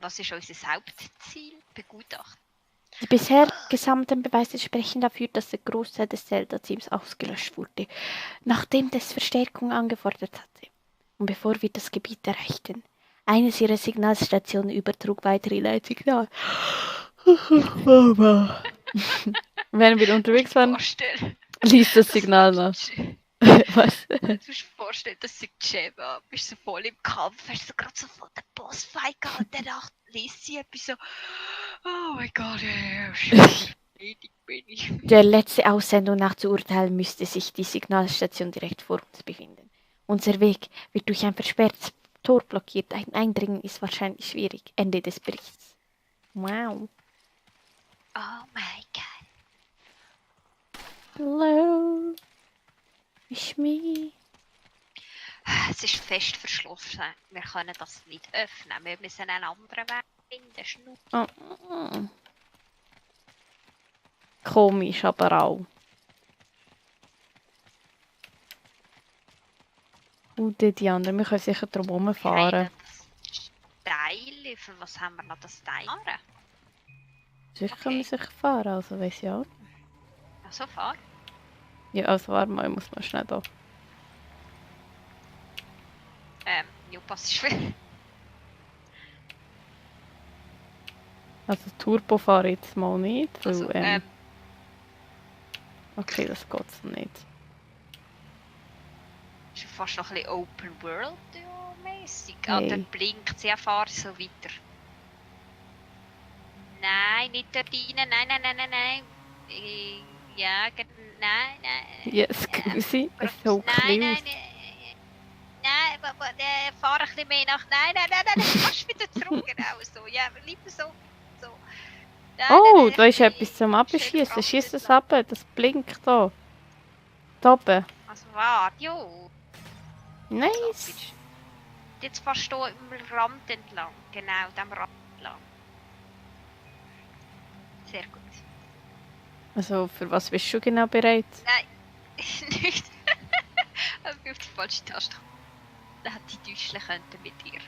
Was ist unser Hauptziel? Begutachten. Die bisher gesammelten Beweise sprechen dafür, dass der Großteil des Zelda-Teams ausgelöscht wurde, nachdem das Verstärkung angefordert hatte. Und bevor wir das Gebiet erreichten, eines ihrer Signalstationen übertrug weitere Leitsignal. Wenn wir unterwegs waren, Vorstellen. ließ das Signal nach. Was? Du musst dir vorstellen, dass sie Gemma bist so voll im Kampf, hast du gerade so von der Bossfight gehabt und danach liest sie etwas so, oh mein Gott, schwierig bin ich. Der letzte Aussendung nach zu urteilen, müsste sich die Signalstation direkt vor uns befinden. Unser Weg wird durch ein versperrtes Tor blockiert. Ein Eindringen ist wahrscheinlich schwierig. Ende des Berichts. Wow. Oh mein Gott. Hello. It's me. Es ist fest verschlossen. Wir können das nicht öffnen. Wir müssen einen anderen Weg finden. Schnuck. Oh. Komisch, aber auch. Und die anderen, wir können sicher drum herumfahren. Teil, für was haben wir noch das Teil? Sicher Okay. können wir sicher fahren, also weiss ich auch. Also fahr. Ja, also warte mal, ich muss mal schnell da. Ja, pass schwer. Also Turbo fahre ich jetzt mal nicht, weil, Also, okay, das geht so nicht. ist fast noch ein bisschen Open World ja, mäßig. Hey. Ah, dort blinkt sie, fahr so weiter. Nein, nicht dort rein, nein. Ja, nein. Ja, excuse, es ist so Nein, klein. nein, fahr ein bisschen mehr nach. Nein, fast wieder zurück, genau so. Ja, lieber so. Nein, Oh, nein, da ist nein, etwas zum schön Abschießen. Schieß Kraft das ab, das blinkt da. Da oben. Also warte, jo. Nice. Jetzt fährst du im Rand entlang. Genau, dem Rand entlang. Sehr gut. Also, für was bist du genau bereit? Nein, nicht. Ich bin auf die falsche Taste. Da hätte ich täuschen können mit dir.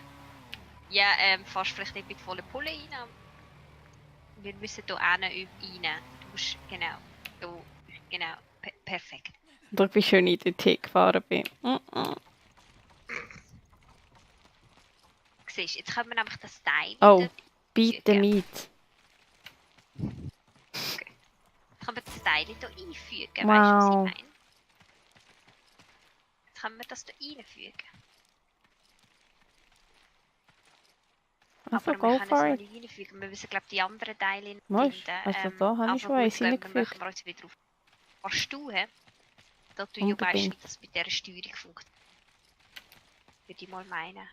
Ja, fährst vielleicht nicht mit vollen Pulle rein. Wir müssen hier rein. Du musst, genau. Du, genau. Perfekt. Oder wie schön ich dorthin gefahren bin. Siehst, jetzt können wir nämlich das Teil Oh, dort bitte einfügen. mit. Jetzt können wir das Teil hier einfügen, weißt du, was Wow. ich meine? Jetzt können wir das hier einfügen. Also, Aber go wir können es for noch it. nicht einfügen. Wir müssen, glaube ich, die anderen Teile nicht Weißt finden. also da habe ich schon eins gehen wir hineingefügt. wir uns wieder drauf. Kannst du, hä? Da du ja weißt, Unbedingt. wie das mit dieser Steuerung funktioniert. Würde ich mal meinen.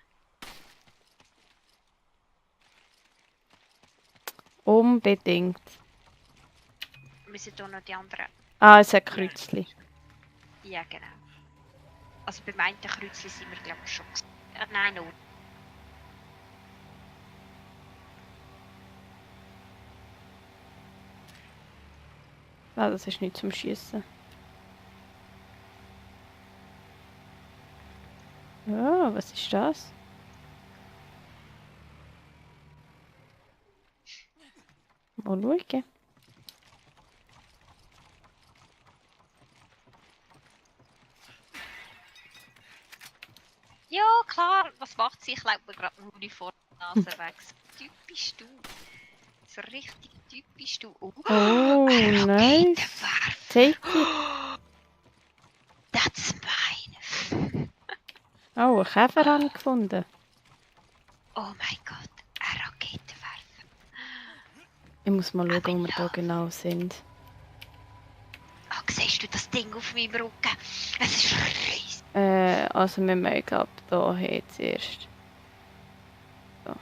Unbedingt. Wir müssen hier noch die anderen... Ah, es hat Kreuzchen. Ja, genau. Also beim einen Kreuzchen sind wir, glaube ich, schon... Nein, noch. Ah, das ist nicht zum Schießen. Ja, was ist das? Mal schauen. Ja, klar. Was macht sie? Ich laufe mir gerade nur vor der Nase weg. So typisch du. So richtig typisch du. Oh, Oh, eine nice. Raketenwerfer. Zeig dir. Das meine. Oh, einen Käfer habe ich gefunden. Oh mein Gott, ein Raketenwerfer. Ich muss mal schauen, wo wir da genau sind. Oh, siehst du das Ding auf meinem Rücken? Es ist riesig. Also wir müssen ab da hin zuerst. So.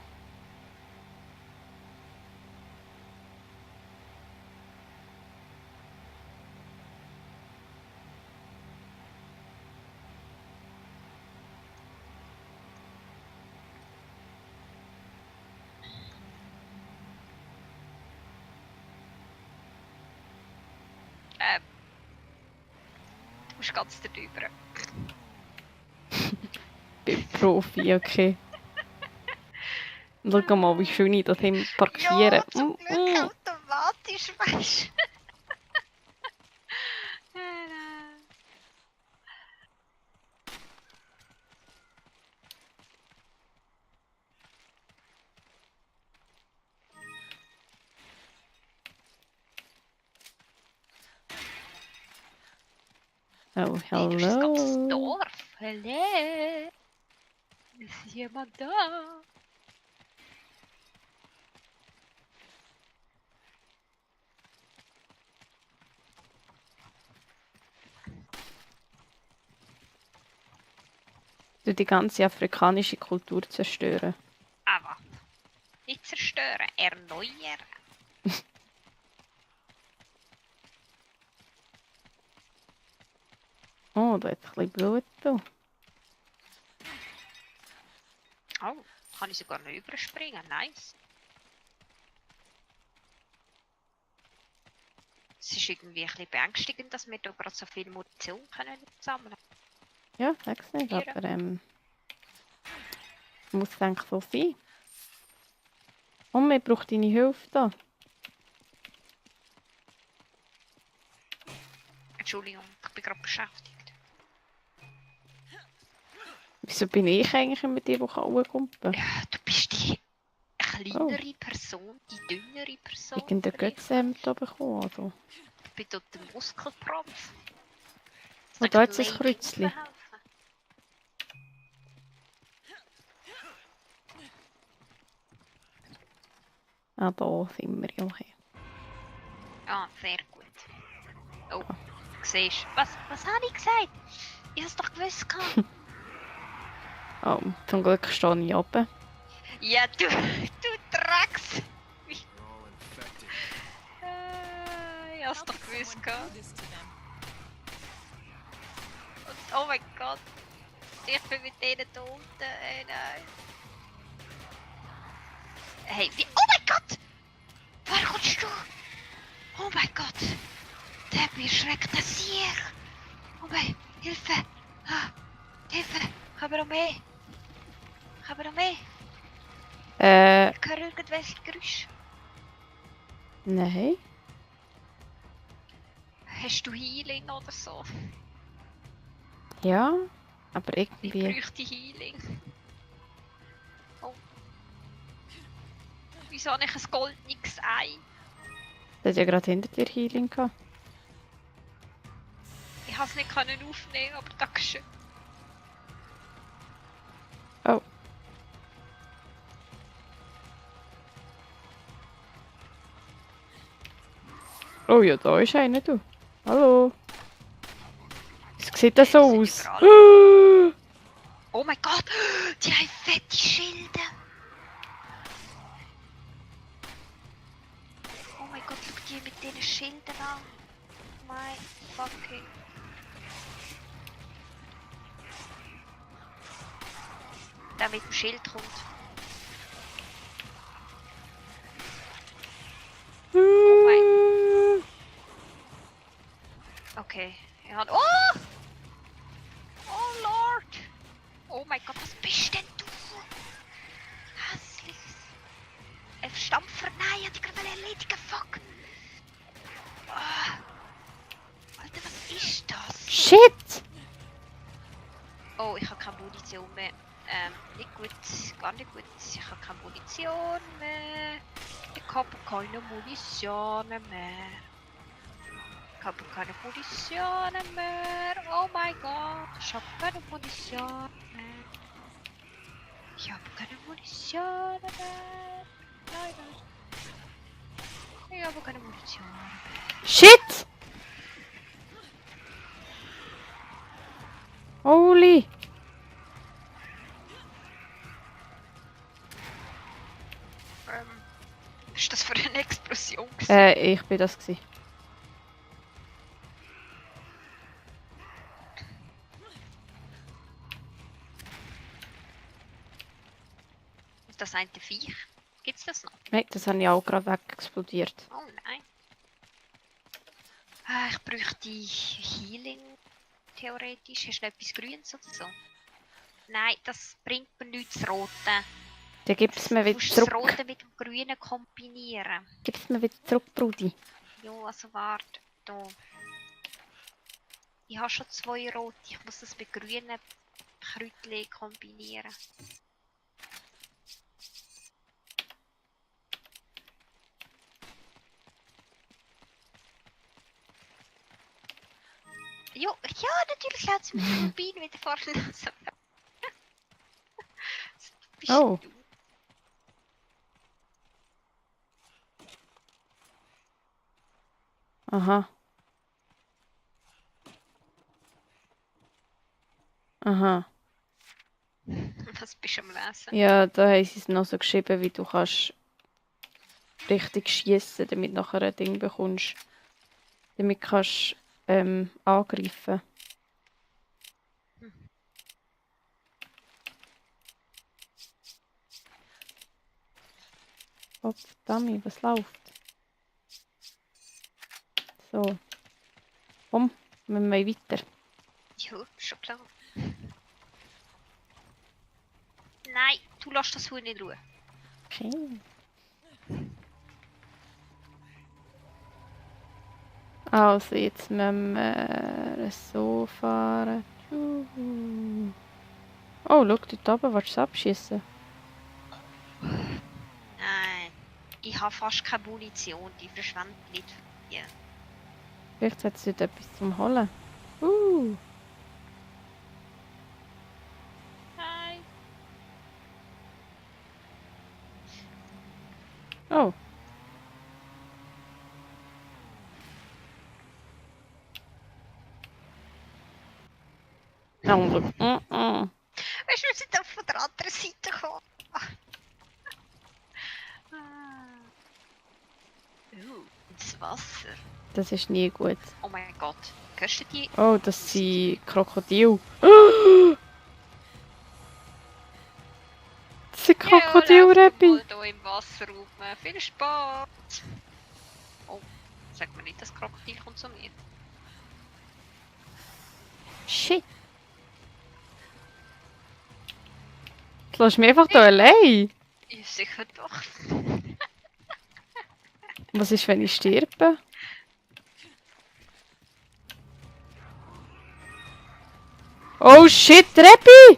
Du musst ganz darüber. Bin Profi, okay. Schau mal, wie schön ich das hin parkiere. Ja, zum Glück automatisch, weißt du. Oh, Nee, du bist das ganze hallo. Dorf. Hallo. Ist jemand da? Du die ganze afrikanische Kultur zerstören. Aber nicht zerstören, erneuern. Oh, da hat ein bisschen Blut da. Oh, kann ich sogar noch überspringen. Nice. Es ist irgendwie ein bisschen beängstigend, dass wir hier gerade so viel Munition können sammeln. Ja, sag's nicht, Tiere. aber muss eigentlich so sein. Und wir brauchen deine Hilfe da. Entschuldigung, ich bin gerade beschäftigt. Wieso bin ich eigentlich immer die hochkumpen? Ja, du bist die kleinere Person, die dünnere Person. Irgendein vielleicht. Götze haben wir da bekommen. Also. Ich bin dort der Muskelprotz. Oh, da hat es ein Kreuzchen. Ah, da sind wir ja. Okay. Ah, sehr gut. Oh, siehst du. Was habe ich gesagt? Ich habe es doch gewusst. Oh, zum Glück stehe ich oben. Ja, du Drecks. They're all infected. Ich habe es doch gewusst. This to them. Oh mein Gott. Ich bin mit denen da unten. Hey, nein. Hey, wie... Oh mein Gott! Woher kommst du? Oh mein Gott! Der beschreckte Sieg! Oh mein... Hilfe! Ah, Hilfe! Haben wir noch mehr? Haben wir noch mehr? Ich höre irgendwelche Geräusche. Nein. Hast du Healing oder so? Ja, aber Ich irgendwie... bräuchte Healing. Oh. Wieso habe ich ein goldenes Ei? Das hat ja gerade hinter dir Healing gehabt. Ich konnte es nicht aufnehmen, aber dankeschön. Oh. Oh ja, da ist einer, du. Hallo. Wie sieht das so Die aus? sind überall. Oh mein Gott, die haben fette Schilde. Oh mein Gott, schau die mit diesen Schilden an. My fucking... Der mit dem Schild kommt. Oh mein... Okay, er hat... Oh! Oh Lord! Oh mein Gott, was bist denn du? Hässliches. Ein Stampfer, nein, hat ich gerade erledigen, fuck! Ah. Alter, was ist das? Shit! Oh, ich habe keine Munition mehr. Nicht gut, gar nicht gut. Ich habe keine Munition mehr. Ich habe keine Munition mehr. Ich habe keine Munition mehr. Oh mein Gott, ich habe keine Munition mehr. Ich habe keine Munition mehr. Nein, nein. Ich habe keine Munition mehr. Shit! Holy! Was ist das für eine Explosion? gewesen? Ich bin das gsi. Ist das ein Viech? Gibt's das noch? Nein, das habe ich auch gerade wegexplodiert. Oh nein. Ah, ich bräuchte Healing, theoretisch. Hast du noch etwas Grünes oder so? Nein, das bringt mir nichts, das Rote. Dann gib es mir Du wieder musst zurück. das Rote mit dem Grünen kombinieren. Gib es mir wieder zurück, Brudi. Ja, also warte. Da. Ich habe schon 2 Rote. Ich muss das mit grünen Kräutchen kombinieren. Jo, ja, natürlich hat sie mit dem Rubin wieder vor der Nase. Bist Oh. du? Aha. Aha. Was bist du am Lesen? Ja, da haben sie es noch so geschrieben, wie du kannst richtig schießen, damit du nachher ein Ding bekommst. Damit kannst angreifen. Oh, verdammt, was läuft? So. Komm, wir müssen weiter. Ja, schon klar. Nein, du lässt das Huhn in Ruhe. Okay. Also, jetzt müssen wir so fahren. Oh, schau, dort oben willst du es abschießen. Nein, ich habe fast keine Munition, die verschwendet nicht für dich. Vielleicht hat es dort etwas zum Holen. Nein. Oh. Oh, look. Weißt du, wir sind auch von der anderen Seite gekommen. Das Wasser. Das ist nie gut. Oh mein Gott. Hörst du die? Oh, das sind Krokodile. Das sind Krokodilreppi. Ja, hier im Wasser rum. Viel Spaß. Oh, sag mir nicht, das Krokodil kommt zu mir. Shit. Du lässt mich einfach hier allein. Ja, sicher doch. Was ist, wenn ich sterbe? Oh shit, Reppi!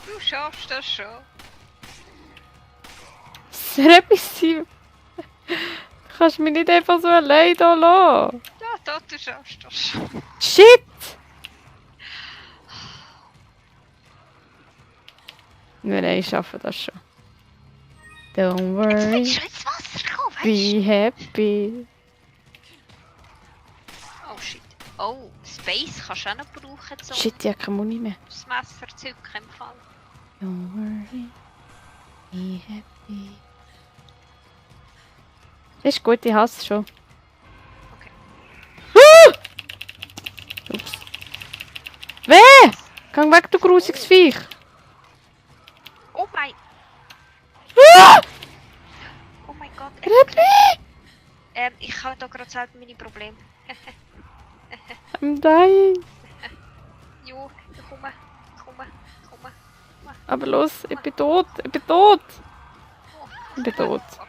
Du schaffst das schon. Das Reppi sein. Du kannst mich nicht einfach so allein hier lassen. Ja, da, du schaffst das schon. Shit! Nein, ich schaffe das schon. Don't Jetzt worry, willst du ins Wasser kommen, weißt be happy. Oh shit. Oh, Space kannst du auch noch brauchen, um Shit, ich habe keine Muni mehr. das Messer zu zücken im Fall. Don't worry, be happy. Das ist gut, ich hasse es schon. Okay. Ups. Weh! Geh weg, du grusiges Viech! Oh mein... Oh mein Gott. Reppi! Ich habe da gerade selber meine Probleme. I'm dying. Jo, komm. Aber los, ich bin tot, ich bin tot. Oh, Ich bin tot. fuck.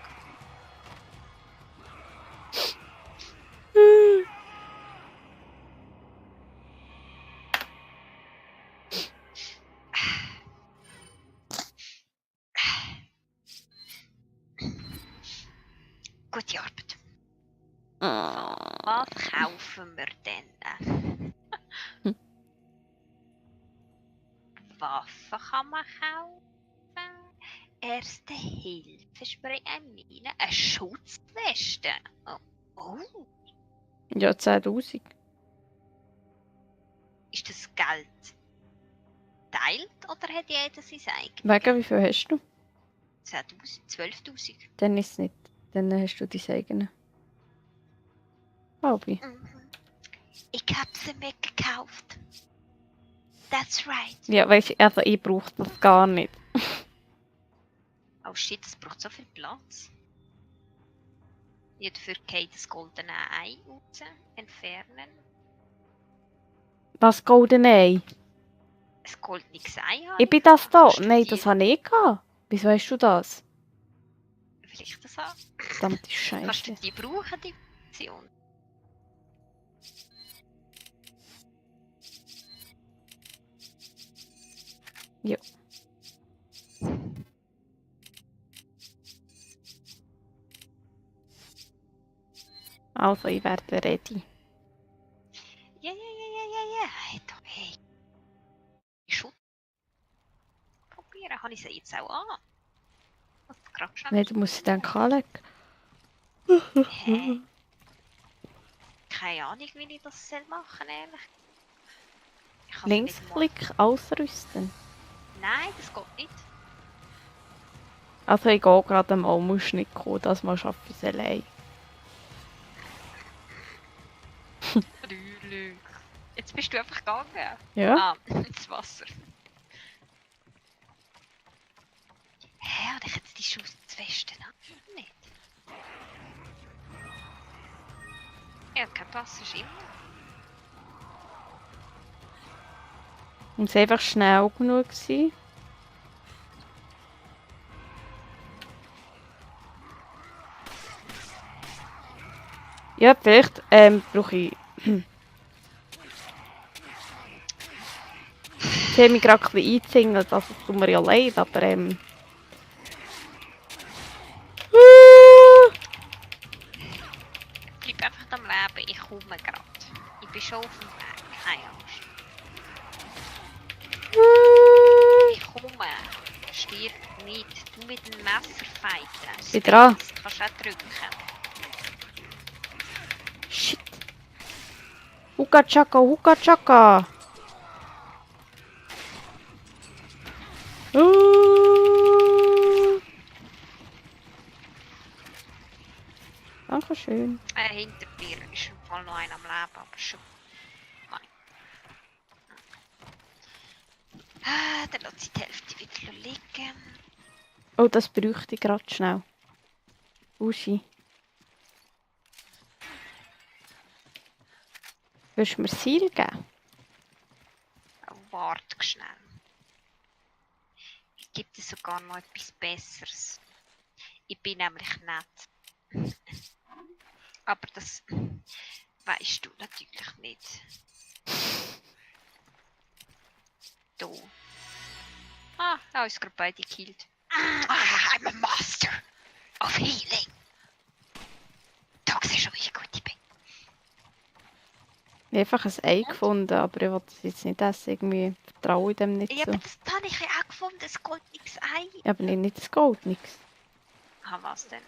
Gute Arbeit. Was kaufen wir denn? Waffen kann man kaufen. Erste Hilfe, Spray, Mine, eine Schutzweste. Oh. Ja, 10.000. Ist das Geld teilt oder hat jeder sein eigenes? Wegen, wie viel hast du? 10.000, 12.000. Dann ist es nicht. Dann hast du dein eigenes. Halbi. Ich hab sie mitgekauft. That's right. Ja, weißt du, also ich brauche das gar nicht. Oh shit, das braucht so viel Platz. Ja, dafür geht das goldene Ei raus. Entfernen. Was GoldenEye? Ein goldenes Ei habe Ich bin das da. Kannst du Nein, die- das habe ich gehabt. Wieso hast du das? Will ich das haben? Verdammte Kannst du Scheiße. die brauchen, die Option? Ja. Also, ich werde ready. Ja. Hey, da, hey. Schutz. Probieren, habe ich sie jetzt auch an? Was gerade schon? Nein, du musst sie dann anlegen. Hä? Keine Ahnung, wie ich das machen soll, ehrlich. Ich kann sie nicht mal- Linksklick ausrüsten. Nein, das geht nicht. Also, ich gehe gerade mal, musst nicht kommen. Das mal schaffe ich es allein. Natürlich. Jetzt bist du einfach gegangen. Ja? Ah, ins Wasser. Hä, habe ich jetzt die Schutzweste noch nicht? Ja, kein Pass ist immer. Und es war einfach schnell genug gewesen. Ja, vielleicht brauche ich... Ich habe mich gerade ein bisschen eingezingelt, also es tut mir ja leid, aber Bleib einfach am Leben, ich komme gerade. Ich bin schon auf dem Weg, keine Angst. Ich komme. Stirb nicht. Du mit dem Messer fighten. Bin dran. Space kannst du auch drücken. Shit. Huka Chaka, Huka Chaka. Dankeschön. Hinter dir ist im Fall noch einer am Leben, aber schon. Nein. Dann lässt sie die Hälfte wieder liegen. Oh, das bräuchte ich gerade schnell. Uschi. Willst du mir Seil geben? Warte schnell. Ich gebe dir sogar noch etwas Besseres. Ich bin nämlich nett. Aber das weißt du natürlich nicht. Da. Ah, da ist gerade beide gekillt. I'm a master of healing. Da siehst du, wie ich gut bin. Ich habe einfach ein Ei gefunden, aber ich wollte es jetzt nicht essen. Irgendwie vertraue ich dem nicht Ja, so. aber das habe ich ja auch gefunden, ein goldenes Ei. Ja, aber nicht das Gold, nix. Ah, was denn?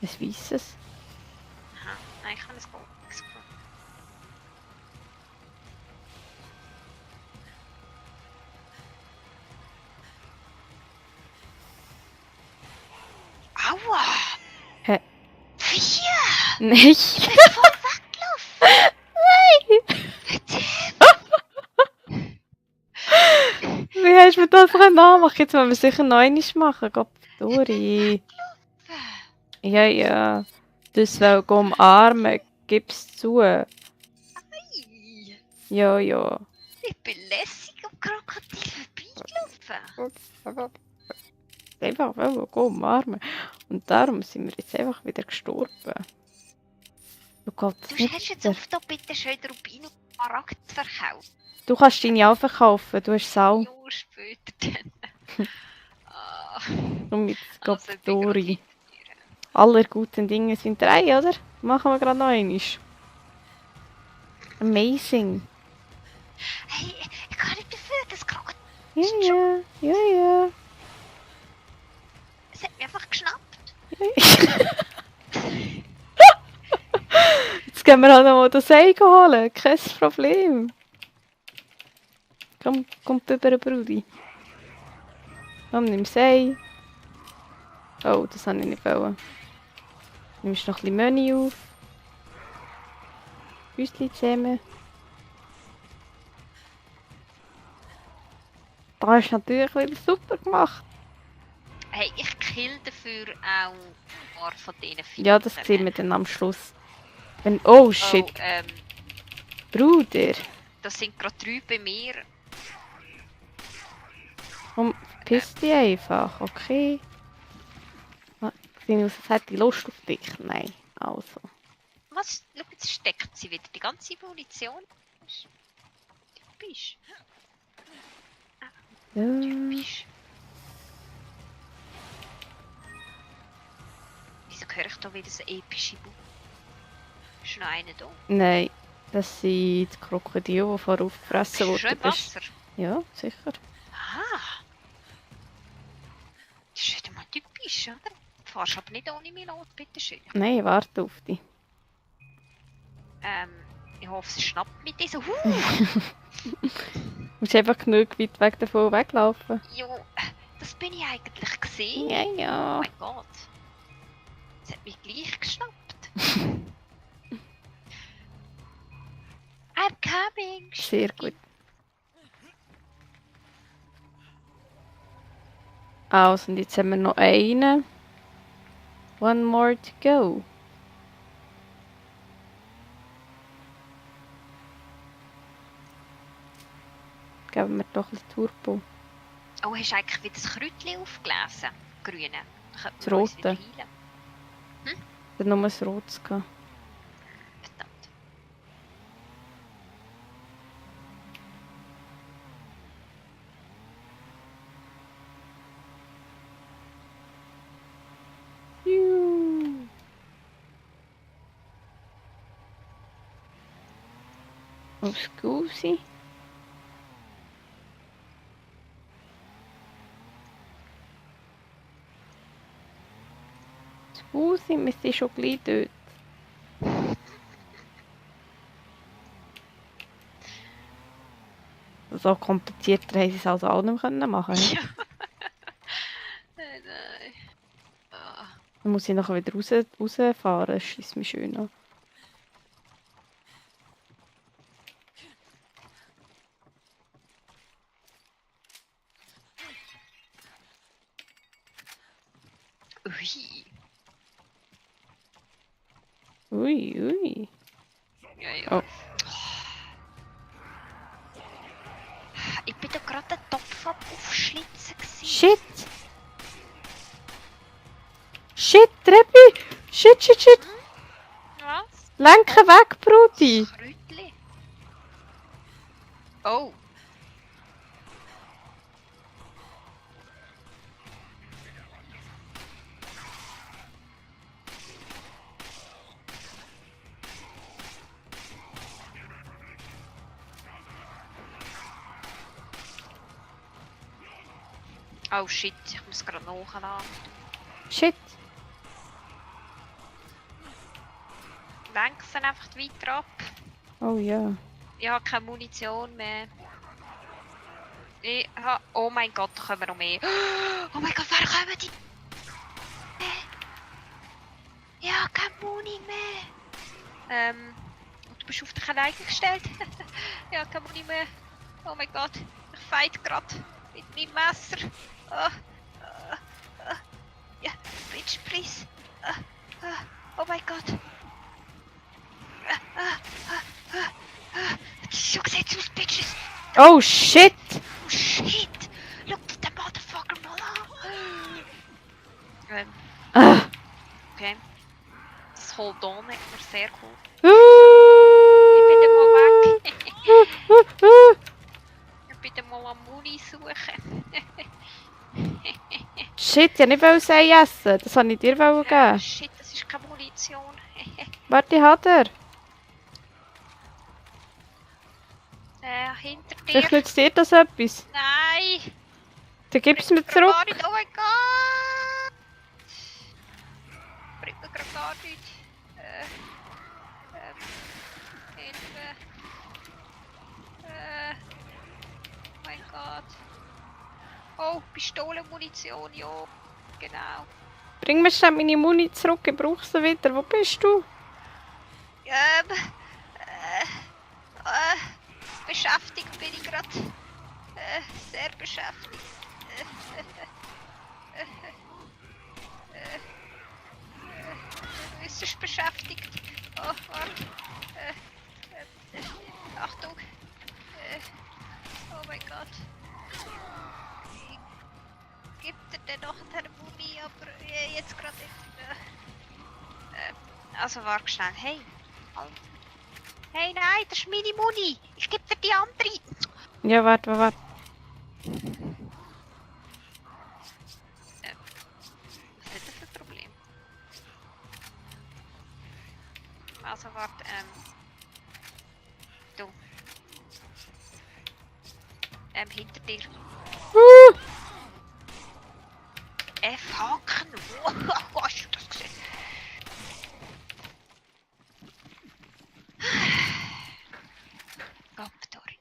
Ein weisses. Aha, nein, ich habe ein goldenes gefunden. Aua! Hä? 4! Nicht? Ich bin voll weggelaufen! Wie hast du mir das nachmachen? Jetzt wollen wir sicher noch einmal machen. Gott, Dori. Ja. Das will ich umarmen. Gib's zu. Ei, Ja. ich bin lässig am Krokodil vorbeigelaufen. Einfach will ich umarmen. Und darum sind wir jetzt einfach wieder gestorben. Du kannst Du nicht hast jetzt wieder. auf da bitte schön den Rubin und Smaragd verkauft. Du kannst deine auch verkaufen. Du hast Sau. Ja, später dann. Ah, Und jetzt also, geht ich bin grad Dori. hinter dir. Aller guten Dinge sind drei, oder? Machen wir gerade noch einmal. Amazing. Hey, ich kann nicht dafür, das Krokodil. Ja. Es hat mich einfach geschnappt. Jetzt gehen wir auch noch mal das Ei holen. Kein Problem. Komm, kommt über, Brudi. Komm, nimm das Ei. Oh, das habe ich nicht wollen. Nimmst noch ein bisschen Menü auf. Büsli zusammen. Da hast du natürlich wieder super gemacht. Hey, ich kill dafür auch ein paar von diesen Viechern. Ja, das sehen wir dann am Schluss. Oh shit, Oh, Bruder. das sind gerade 3 bei mir. Komm, piss dich einfach, okay? Sinus, es hat die Lust auf dich. Nein, also. Was? Schau, jetzt steckt sie wieder. Die ganze Munition. Typisch. Ja. Typisch. Wieso höre ich da wieder so epische Buch? Ist noch einer da? Nein, das sind die Krokodile, die vorher aufgefressen Bist du schon wurden. im Wasser? Ja, sicher. Ah. Das ist wieder mal typisch, oder? Du fährst aber nicht ohne mich los, bitteschön. Nein, ich warte auf dich. Ich hoffe, sie schnappt mit dieser. Du musst einfach genug weit weg davon weglaufen. Jo, das bin ich eigentlich gesehen. Ja, Oh ja. mein Gott. Es hat mich gleich geschnappt. I'm coming. Sehr gut. Also, und jetzt haben wir noch einen. One more to go. Geben wir doch ein bisschen Turbo. Oh, hast du eigentlich wieder das Kräutchen aufgelesen? Grüne. Das Rote. Dann nur ein rotes gehabt. Verdammt. Juhu. Oh, scusi. Scusi, wir sind schon gleich dort. So komplizierter haben sie es also auch nicht mehr machen können. Ja. Nein. Ah. Dann muss ich nachher wieder rausfahren, das schießt mich schön an. Ui. Ui. Ja. Oh. Ich bin da gerade den Topf aufschlitzen gewesen. Shit! Shit, Treppe! Shit! Was? Lenke weg, Brudi! Kräutli. Oh. Oh shit, ich muss gerade nachladen. Shit. Lenken einfach weiter ab. Oh ja. Ich habe keine Munition mehr. Oh mein Gott, da kommen noch mehr. Oh mein Gott, wer kommen die? Ja, keine Muni mehr. Du bist auf dich alleine gestellt. Ja, keine Muni mehr. Oh mein Gott, ich fight gerade mit meinem Messer. Ja, bitch, please. Oh mein Gott. So sieht's aus, bitches. Oh shit! Oh shit! Look the motherfucker mal an! Ah. Okay. Das Hold On hat mir sehr gut. Uh. Ich bin dann mal weg. Ich bin dann mal am Muni suchen. Shit, ich wollte nicht Sei essen. Das wollte ich dir geben. Shit, das ist keine Munition. Warte, hat er. Hinter dir. Vielleicht nützt dir das etwas. Nein! Dann gib es mir Bringt mir zurück. gar nicht. Oh mein Gott! Bringt mir gerade gar nicht. Hilfe. Oh mein Gott. Oh, Pistolenmunition, ja. Genau. Bring mir schnell meine Muni zurück, ich brauche sie wieder. Wo bist du? Beschäftigt bin ich gerade. Sehr beschäftigt. Äußerst beschäftigt. Oh, warte. Achtung. Oh mein Gott. Gibt er denn noch eine Muni, aber jetzt gerade nicht. Also warte schnell. Hey. Halt. Hey, nein, das ist meine Muni. Ich gebe dir die andere. Ja, warte. Was ist das für ein Problem? Also warte, du. Hinter dir. F-Haken. Wo hast du das gesehen? Gaptori.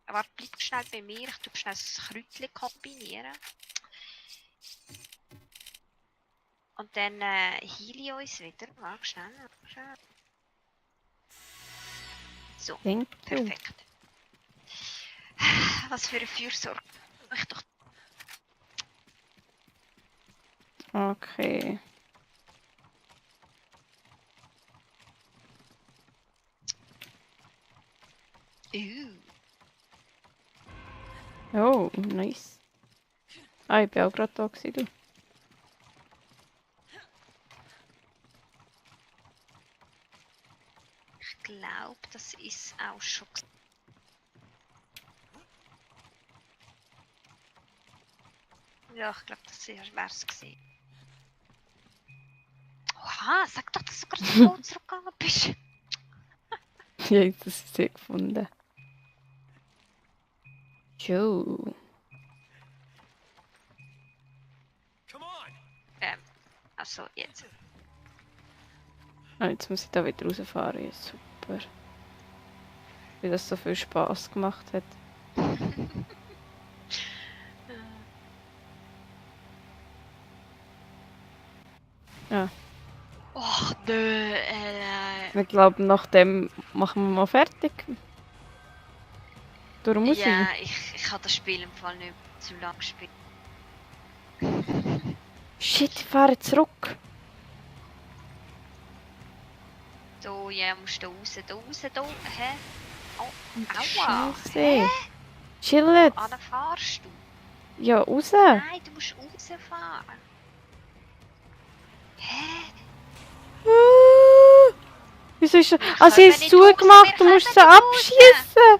Warte, bleib schnell bei mir. Ich tue schnell das Kräutchen kombinieren. Und dann heile ich uns wieder. Warte, schnell. So, Thank you. perfekt. Was für eine Fürsorge. Ich doch. Okay. Oh, nice. Ah, ich bin auch gerade da gewesen, du. Ich glaube, das ist auch schon. Ja, ich glaube, das wäre es gewesen. Oha, sag doch, dass du gerade so zurückgegangen bist. Ja, das ist sie gefunden. Joe. Come on! Also jetzt. Ah, jetzt muss ich da wieder rausfahren. Ja, super. Wie das so viel Spaß gemacht hat. Ja. Och nö, Ich glaube, nach dem machen wir mal fertig. Durch Musik. ja, ich habe das Spiel im Fall nicht zu lange gespielt. Shit, ich fahre zurück. So, ja, musst du raus, da. Hä? Oh, aua. Scheiße. Chill jetzt. Anna, fahrst du? Ja, raus. Nein, du musst rausfahren. Hä? Wieso ist das? Wir Ah, sie können ist nicht zugemacht, raus, du wir musst sie können nicht abschießen.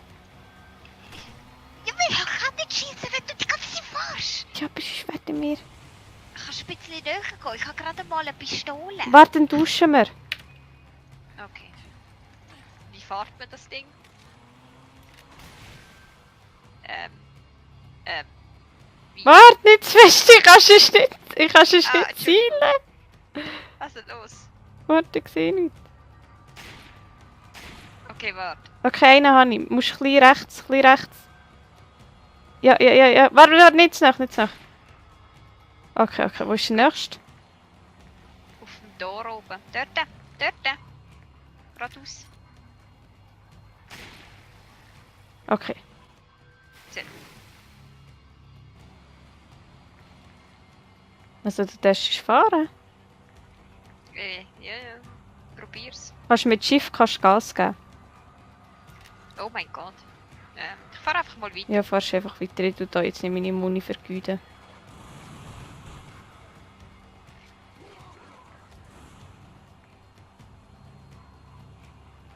Ja, aber ich kann nicht schießen, wenn du die ganze Zeit fährst. Ja, aber ich werde mir. Kannst du ein bisschen näher gehen? Ich habe gerade mal eine Pistole. Warte, dann duschen wir. Okay. Wie fährt man das Ding? Warte, nicht zu fest, ich kann sonst nicht, Ah, nicht zielen. Was ist los? Warte, ich sehe nichts. Okay, warte. Okay, einen habe ich. Du musst ein bisschen rechts, Ja. Warte, nicht zu nach. Okay, wo ist der nächste? Auf dem Tor oben. Dort. Geradeaus. Okay. Sehr Also du darfst fahren. Ja. Probier's. Kannst mit Schiff Gas geben. Oh mein Gott. Ich fahr einfach mal weiter. Ja, fahrst einfach weiter. Ich tue da jetzt nicht meine Muni vergeuden.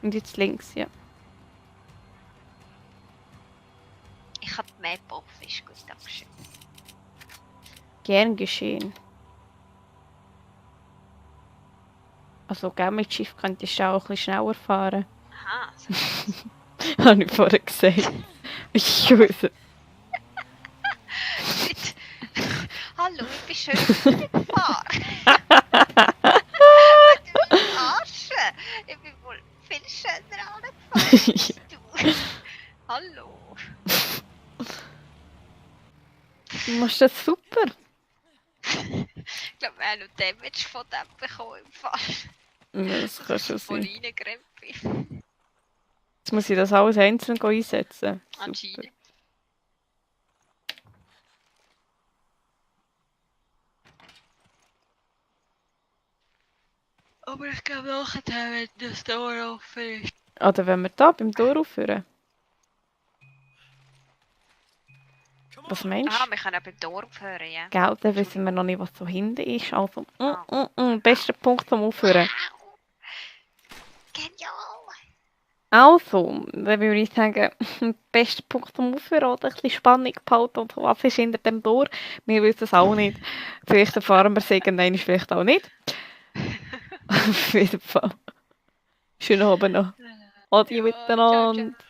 Und jetzt links, ja. Ich hab die Map auf. Ist gut, dankeschön. Gern geschehen. Also, gell, mit Schiff könntest du auch ein bisschen schneller fahren. Aha, so. Habe ich vorher gesagt. Ich weiß. Hallo, ich bin schön gefahren. Du Arschen! Ich bin wohl viel schöner angefahren als du. Hallo. Du machst das super. Ich glaube, wir haben noch Damage von dem bekommen im Fall. Ja, das kann schon Voll sein. reingekrempelt. Jetzt muss ich das alles einzeln einsetzen. Super. Anscheinend. Aber ich glaube nachher, wenn das Tor offen ist. Oder wenn wir da beim Tor aufhören. Was meinst Ah, du? wir können auch beim Tor aufhören, ja. Gell, dann wissen wir noch nicht, was so hinten ist. Also, bester Punkt zum Aufhören. Wow. Genial. Also, dann würde ich sagen, bester Punkt zum Aufhören oder ein bisschen Spannung behalten und was ist hinter dem Tor. Wir wissen es auch nicht. Vielleicht erfahren wir es irgendwann, vielleicht auch nicht. Auf jeden Fall. Schönen Abend noch. Adi Ja, miteinander. ciao, ciao.